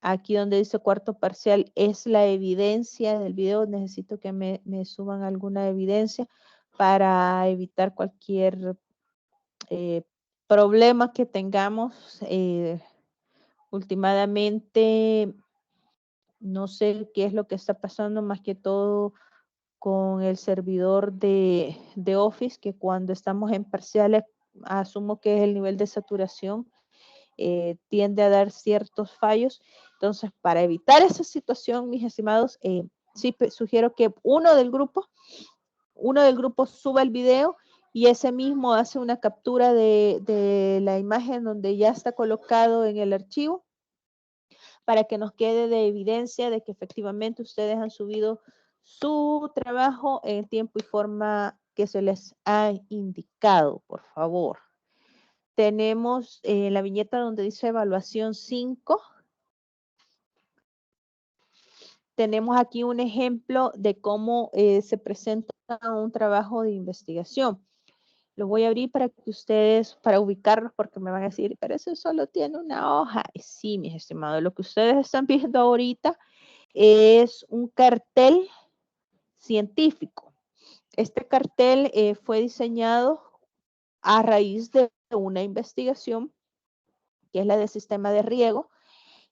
Aquí donde dice cuarto parcial es la evidencia del video. Necesito que me suban alguna evidencia para evitar cualquier problema que tengamos. Últimamente, no sé qué es lo que está pasando, más que todo con el servidor de Office, que cuando estamos en parciales, asumo que es el nivel de saturación, tiende a dar ciertos fallos. Entonces, para evitar esa situación, mis estimados, sí sugiero que uno del grupo suba el video y ese mismo hace una captura de la imagen donde ya está colocado en el archivo, para que nos quede de evidencia de que efectivamente ustedes han subido su trabajo en tiempo y forma que se les ha indicado, por favor. Tenemos la viñeta donde dice evaluación 5. Tenemos aquí un ejemplo de cómo se presenta un trabajo de investigación. Lo voy a abrir para que ustedes, para ubicarlos, porque me van a decir, pero eso solo tiene una hoja. Sí, mis estimados, lo que ustedes están viendo ahorita es un cartel científico. Este cartel fue diseñado a raíz de una investigación, que es la del sistema de riego,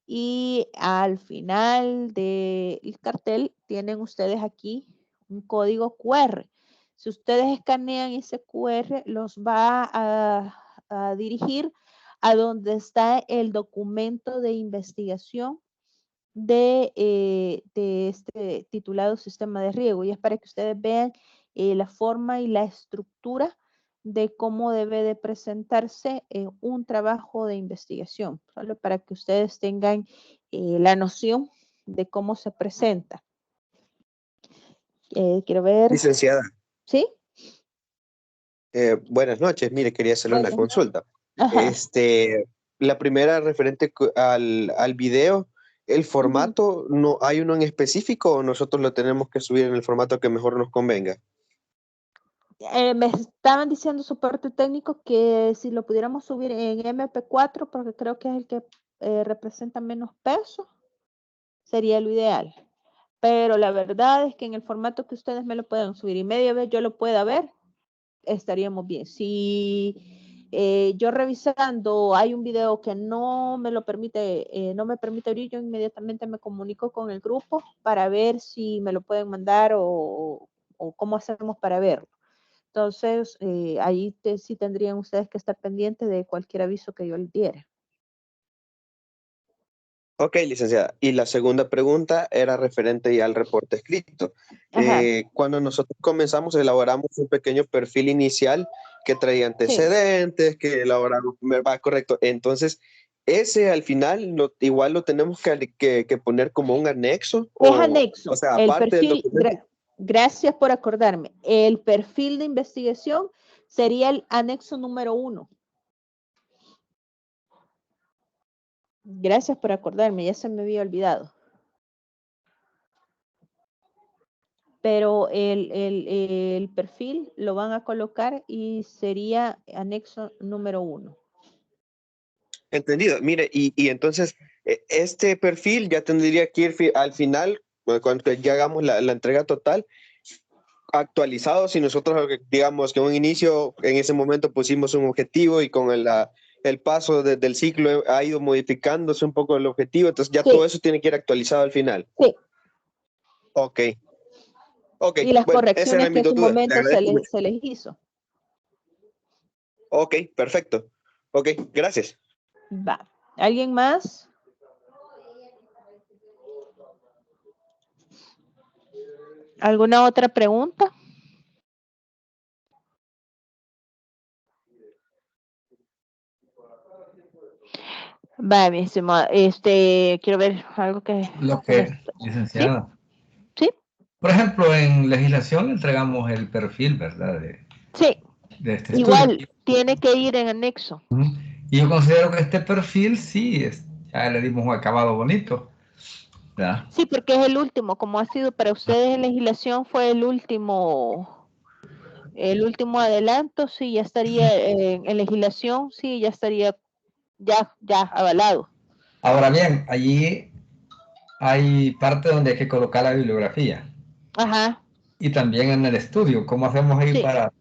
y al final del cartel tienen ustedes aquí un código QR. Si ustedes escanean ese QR, los va a dirigir a donde está el documento de investigación de este titulado Sistema de Riego, y es para que ustedes vean la forma y la estructura de cómo debe de presentarse un trabajo de investigación, solo para que ustedes tengan la noción de cómo se presenta. Quiero ver. Licenciada. ¿Sí? Buenas noches. Mire, quería hacerle una consulta. Ajá. La primera referente al video, ¿el formato no hay uno en específico o nosotros lo tenemos que subir en el formato que mejor nos convenga? Me estaban diciendo soporte técnico que si lo pudiéramos subir en MP4, porque creo que es el que representa menos peso, sería lo ideal. Pero la verdad es que en el formato que ustedes me lo puedan subir y media vez yo lo pueda ver, estaríamos bien. Si yo revisando hay un video que no me lo permite, no me permite abrir, yo inmediatamente me comunico con el grupo para ver si me lo pueden mandar o cómo hacemos para verlo. Entonces, ahí sí tendrían ustedes que estar pendientes de cualquier aviso que yo les diera. Ok, licenciada. Y la segunda pregunta era referente ya al reporte escrito. Cuando nosotros comenzamos, elaboramos un pequeño perfil inicial que traía antecedentes, que elaboramos, va correcto. Entonces, ese al final igual lo tenemos que poner como un anexo. Es anexo. O sea, el aparte perfil, del documento. Gracias por acordarme. El perfil de investigación sería el anexo número 1. Gracias por acordarme, ya se me había olvidado. Pero el perfil lo van a colocar y sería anexo número 1. Entendido. Mire, y entonces este perfil ya tendría que ir al final, cuando ya hagamos la entrega total, actualizado. Si nosotros, digamos que en un inicio, en ese momento pusimos un objetivo y con el paso del ciclo ha ido modificándose un poco el objetivo, entonces ya todo eso tiene que ir actualizado al final. Sí. Ok. Y las correcciones que en su momento se les hizo. Ok, perfecto. Ok, gracias. Va. ¿Alguien más? ¿Alguna otra pregunta? Va, mi estimado. Quiero ver algo que... Licenciada. ¿Sí? Por ejemplo, en legislación entregamos el perfil, ¿verdad? Sí. De este Igual, estudio. tiene que ir en anexo. Y yo considero que este perfil sí, ya le dimos un acabado bonito. ¿Verdad? Sí, porque es el último, como ha sido para ustedes en legislación, fue el último adelanto, sí, ya estaría en legislación, sí, ya estaría ya avalado. Ahora bien, allí hay parte donde hay que colocar la bibliografía. Ajá. Y también en el estudio, ¿cómo hacemos ahí para...?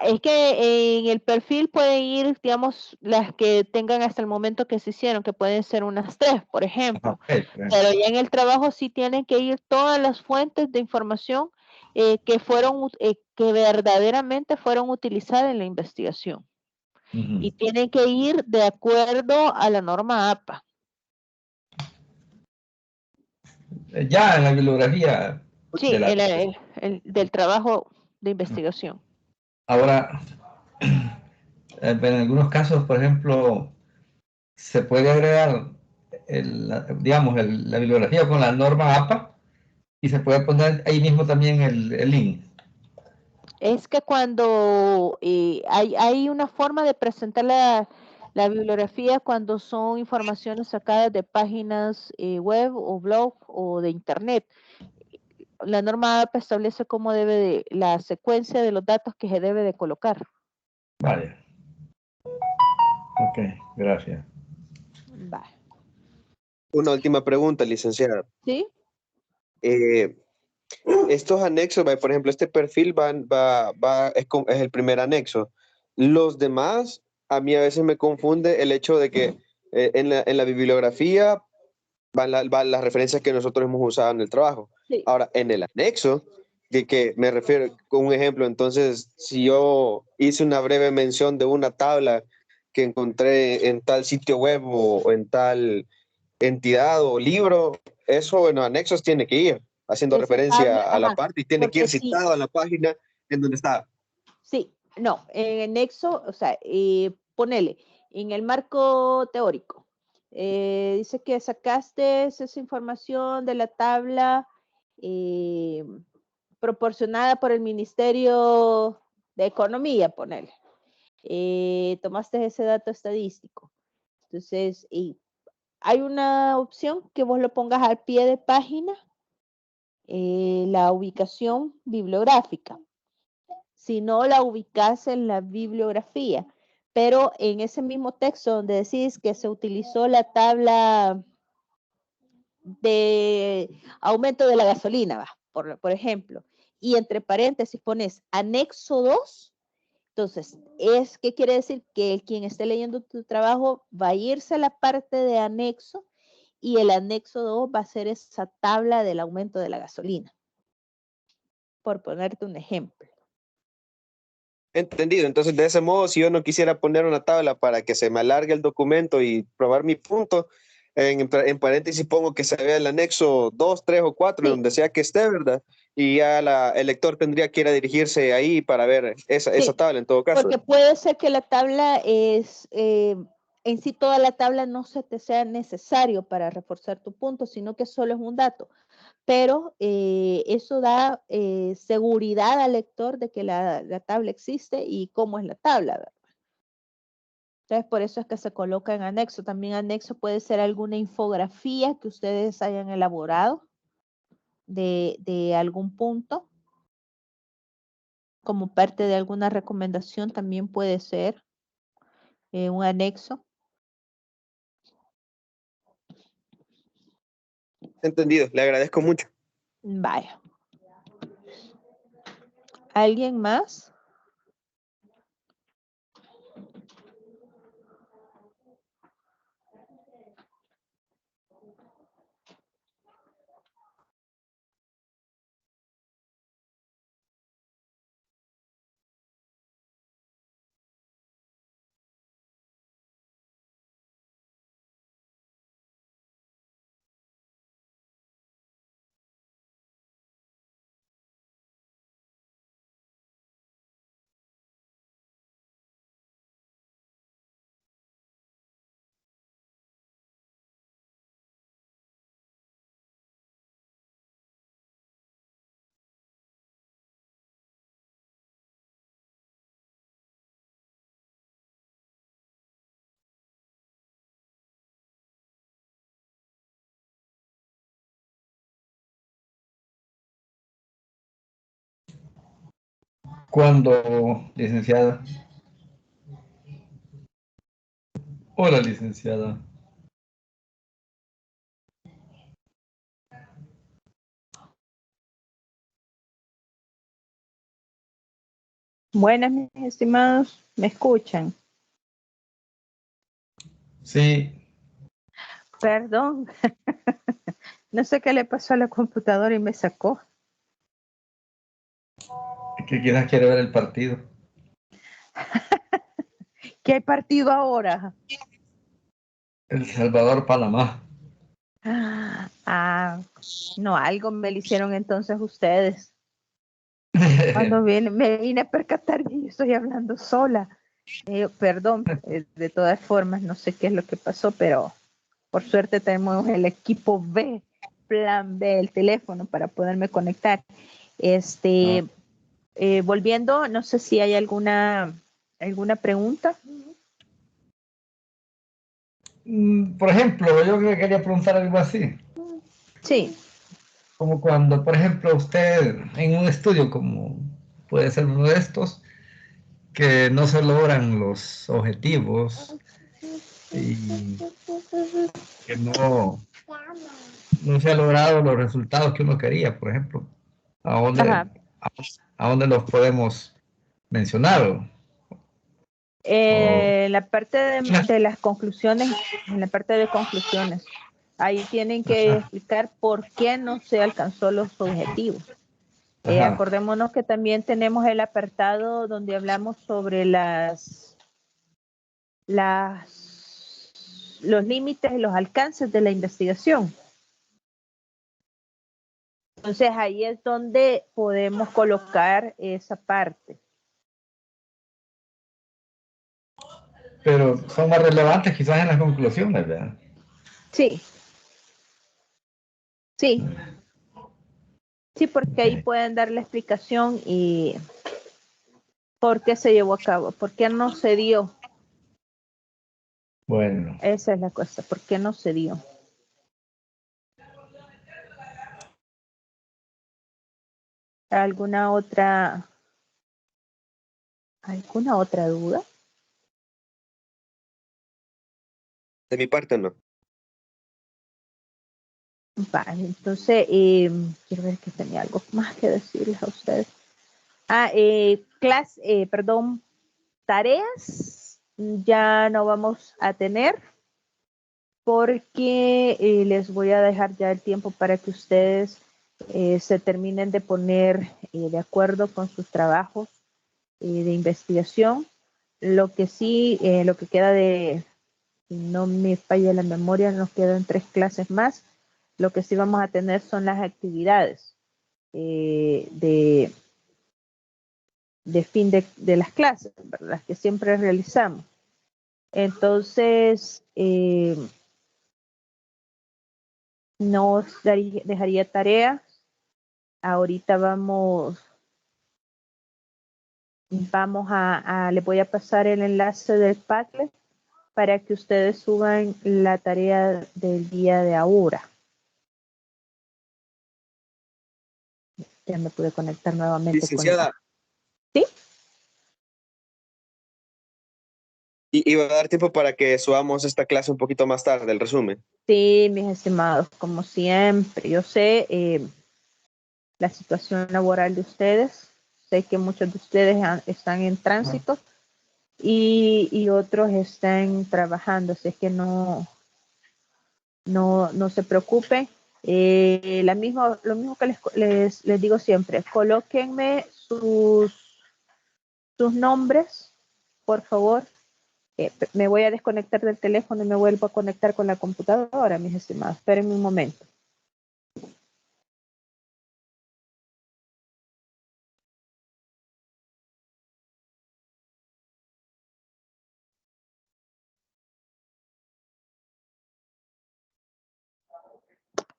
Es que en el perfil pueden ir, digamos, las que tengan hasta el momento que se hicieron, que pueden ser unas 3, por ejemplo. Pero ya en el trabajo sí tienen que ir todas las fuentes de información que verdaderamente fueron utilizadas en la investigación. Y tienen que ir de acuerdo a la norma APA. Ya en la bibliografía. Sí, del trabajo de investigación. Ahora, en algunos casos, por ejemplo, se puede agregar, la bibliografía con la norma APA y se puede poner ahí mismo también el link. Es que cuando hay una forma de presentar la bibliografía cuando son informaciones sacadas de páginas web o blog o de internet. La norma APA establece cómo la secuencia de los datos que se debe de colocar. Vale. Ok, gracias. Vale. Una última pregunta, licenciada. ¿Sí? Estos anexos, por ejemplo, este perfil es el primer anexo. Los demás, a mí a veces me confunde el hecho de que en la bibliografía van las referencias que nosotros hemos usado en el trabajo. Sí. Ahora, en el anexo, que me refiero con un ejemplo, entonces, si yo hice una breve mención de una tabla que encontré en tal sitio web o en tal entidad o libro, eso en los anexos tiene que ir haciendo referencia a la parte y tiene que ir citado a la página en donde está. Sí, no, en el nexo, o sea, ponele, en el marco teórico, dice que sacaste esa información de la tabla proporcionada por el Ministerio de Economía, ponele. Tomaste ese dato estadístico. Entonces, hay una opción que vos lo pongas al pie de página, la ubicación bibliográfica. Si no, la ubicas en la bibliografía. Pero en ese mismo texto donde decís que se utilizó la tabla de aumento de la gasolina, por ejemplo, y entre paréntesis pones anexo 2, entonces, ¿qué quiere decir? Que quien esté leyendo tu trabajo va a irse a la parte de anexo y el anexo 2 va a ser esa tabla del aumento de la gasolina, por ponerte un ejemplo. Entendido. Entonces, de ese modo, si yo no quisiera poner una tabla para que se me alargue el documento y probar mi punto, en paréntesis pongo que se vea el anexo 2, 3 o 4, donde sea que esté, ¿verdad? Y ya el lector tendría que ir a dirigirse ahí para ver esa tabla en todo caso. Porque puede ser que la tabla en sí toda la tabla no se te sea necesario para reforzar tu punto, sino que solo es un dato. Pero eso da seguridad al lector de que la tabla existe y cómo es la tabla, ¿verdad? Entonces, por eso es que se coloca en anexo. También anexo puede ser alguna infografía que ustedes hayan elaborado de algún punto. Como parte de alguna recomendación también puede ser un anexo. Entendido, le agradezco mucho. Vaya. ¿Alguien más? ¿Cuándo, licenciada? Hola, licenciada. Buenas, mis estimados, ¿me escuchan? Sí. Perdón, no sé qué le pasó a la computadora y me sacó. Que quizás quiere ver el partido. ¿Qué hay partido ahora? El Salvador-Panamá. Ah, no, algo me lo hicieron entonces ustedes. Cuando me vine a percatar que yo estoy hablando sola. Perdón, de todas formas, no sé qué es lo que pasó, pero por suerte tenemos el equipo B, plan B, el teléfono para poderme conectar. Volviendo, no sé si hay alguna pregunta. Por ejemplo, yo le quería preguntar algo así. Sí. Como cuando, por ejemplo, usted en un estudio, como puede ser uno de estos, que no se logran los objetivos y que no se han logrado los resultados que uno quería, por ejemplo, ¿a dónde los podemos mencionar? La parte de las conclusiones, en la parte de conclusiones, ahí tienen que explicar por qué no se alcanzó los objetivos. Acordémonos que también tenemos el apartado donde hablamos sobre los límites y los alcances de la investigación. Entonces ahí es donde podemos colocar esa parte. Pero son más relevantes quizás en las conclusiones, ¿verdad? Sí. Sí. Sí, porque ahí pueden dar la explicación y por qué se llevó a cabo, por qué no se dio. Bueno. Esa es la cosa, por qué no se dio. ¿Alguna otra duda? De mi parte, no. Vale, entonces, quiero ver que tenía algo más que decirles a ustedes. Tareas ya no vamos a tener porque les voy a dejar ya el tiempo para que ustedes se terminen de poner de acuerdo con sus trabajos de investigación. Lo que sí, lo que queda si no me falla la memoria, nos quedan 3 clases más. Lo que sí vamos a tener son las actividades de fin de las clases, ¿verdad? Las que siempre realizamos. Entonces, no os dejaría tarea. Ahorita le voy a pasar el enlace del Padlet para que ustedes suban la tarea del día de ahora. Ya me pude conectar nuevamente. Licenciada. ¿Sí? Y va a dar tiempo para que subamos esta clase un poquito más tarde, el resumen. Sí, mis estimados, como siempre. Yo sé la situación laboral de ustedes. Sé que muchos de ustedes están en tránsito y otros están trabajando, así es que no se preocupen. Lo mismo que les digo siempre, colóquenme sus nombres, por favor. Me voy a desconectar del teléfono y me vuelvo a conectar con la computadora, mis estimados. Espérenme un momento.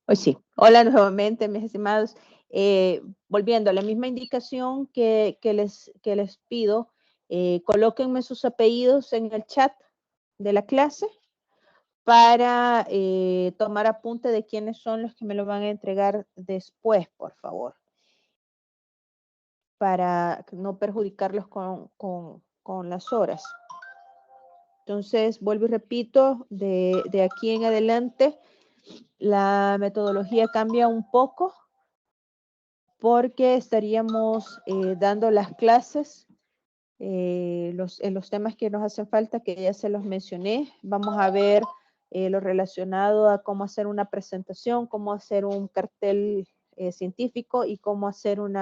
Pues sí. Hola nuevamente, mis estimados. Volviendo a la misma indicación que les pido, colóquenme sus apellidos en el chat de la clase para tomar apunte de quiénes son los que me lo van a entregar después, por favor. para no perjudicarlos con las horas. Entonces, vuelvo y repito, de aquí en adelante, la metodología cambia un poco porque estaríamos dando las clases, en los temas que nos hacen falta, que ya se los mencioné. Vamos a ver lo relacionado a cómo hacer una presentación, cómo hacer un cartel científico y cómo hacer un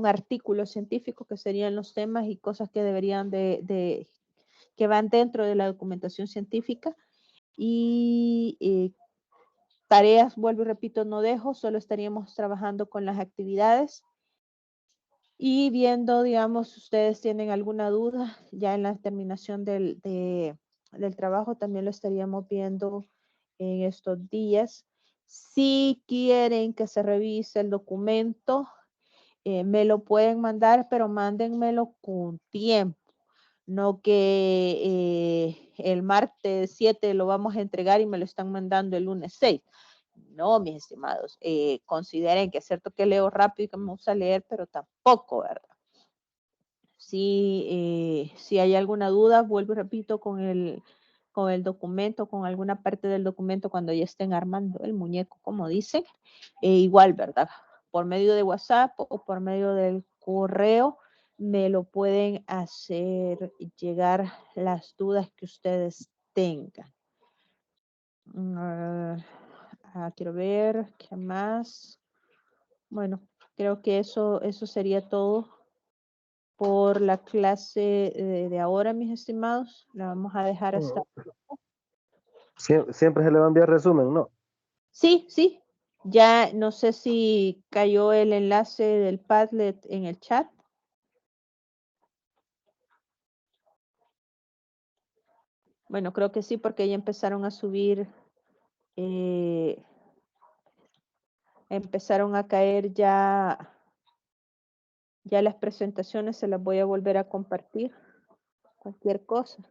artículo científico, que serían los temas y cosas que deberían que van dentro de la documentación científica. Y tareas, vuelvo y repito, no dejo, solo estaríamos trabajando con las actividades y viendo, digamos, si ustedes tienen alguna duda, ya en la terminación del trabajo también lo estaríamos viendo en estos días. Si quieren que se revise el documento, me lo pueden mandar, pero mándenmelo con tiempo. No que el martes 7 lo vamos a entregar y me lo están mandando el lunes 6. No, mis estimados, consideren que es cierto que leo rápido y que me gusta leer, pero tampoco, ¿verdad? Si hay alguna duda, vuelvo y repito, con el documento, con alguna parte del documento, cuando ya estén armando el muñeco, como dicen, igual, ¿verdad? Por medio de WhatsApp o por medio del correo, me lo pueden hacer llegar las dudas que ustedes tengan. Quiero ver, ¿qué más? Bueno, creo que eso sería todo por la clase de ahora, mis estimados. La vamos a dejar hasta... Siempre se le va a enviar resumen, ¿no? Sí, sí. Ya no sé si cayó el enlace del Padlet en el chat. Bueno, creo que sí, porque ya empezaron a subir, empezaron a caer ya las presentaciones, se las voy a volver a compartir. Cualquier cosa.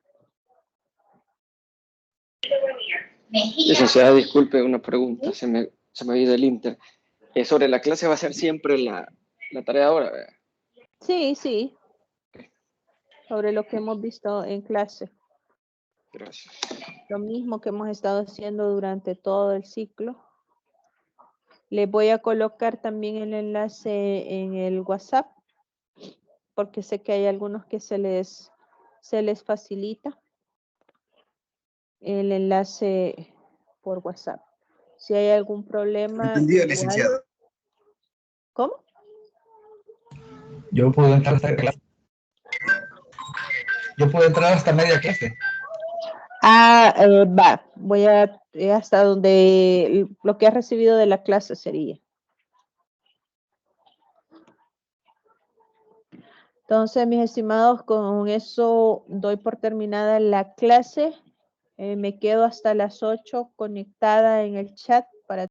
Licenciada, disculpe una pregunta, ¿sí? se me ha ido el Inter. Sobre la clase va a ser siempre la tarea ahora, ¿verdad? Sí, sí. Sobre lo que hemos visto en clase. Gracias. Lo mismo que hemos estado haciendo durante todo el ciclo. Les voy a colocar también el enlace en el WhatsApp, porque sé que hay algunos que se les facilita el enlace por WhatsApp. Si hay algún problema... Entendido, licenciada. ¿Cómo? Yo puedo entrar hasta clase. Yo puedo entrar hasta media clase. Va. Voy a hasta donde lo que has recibido de la clase sería. Entonces, mis estimados, con eso doy por terminada la clase. Me quedo hasta las 8 conectada en el chat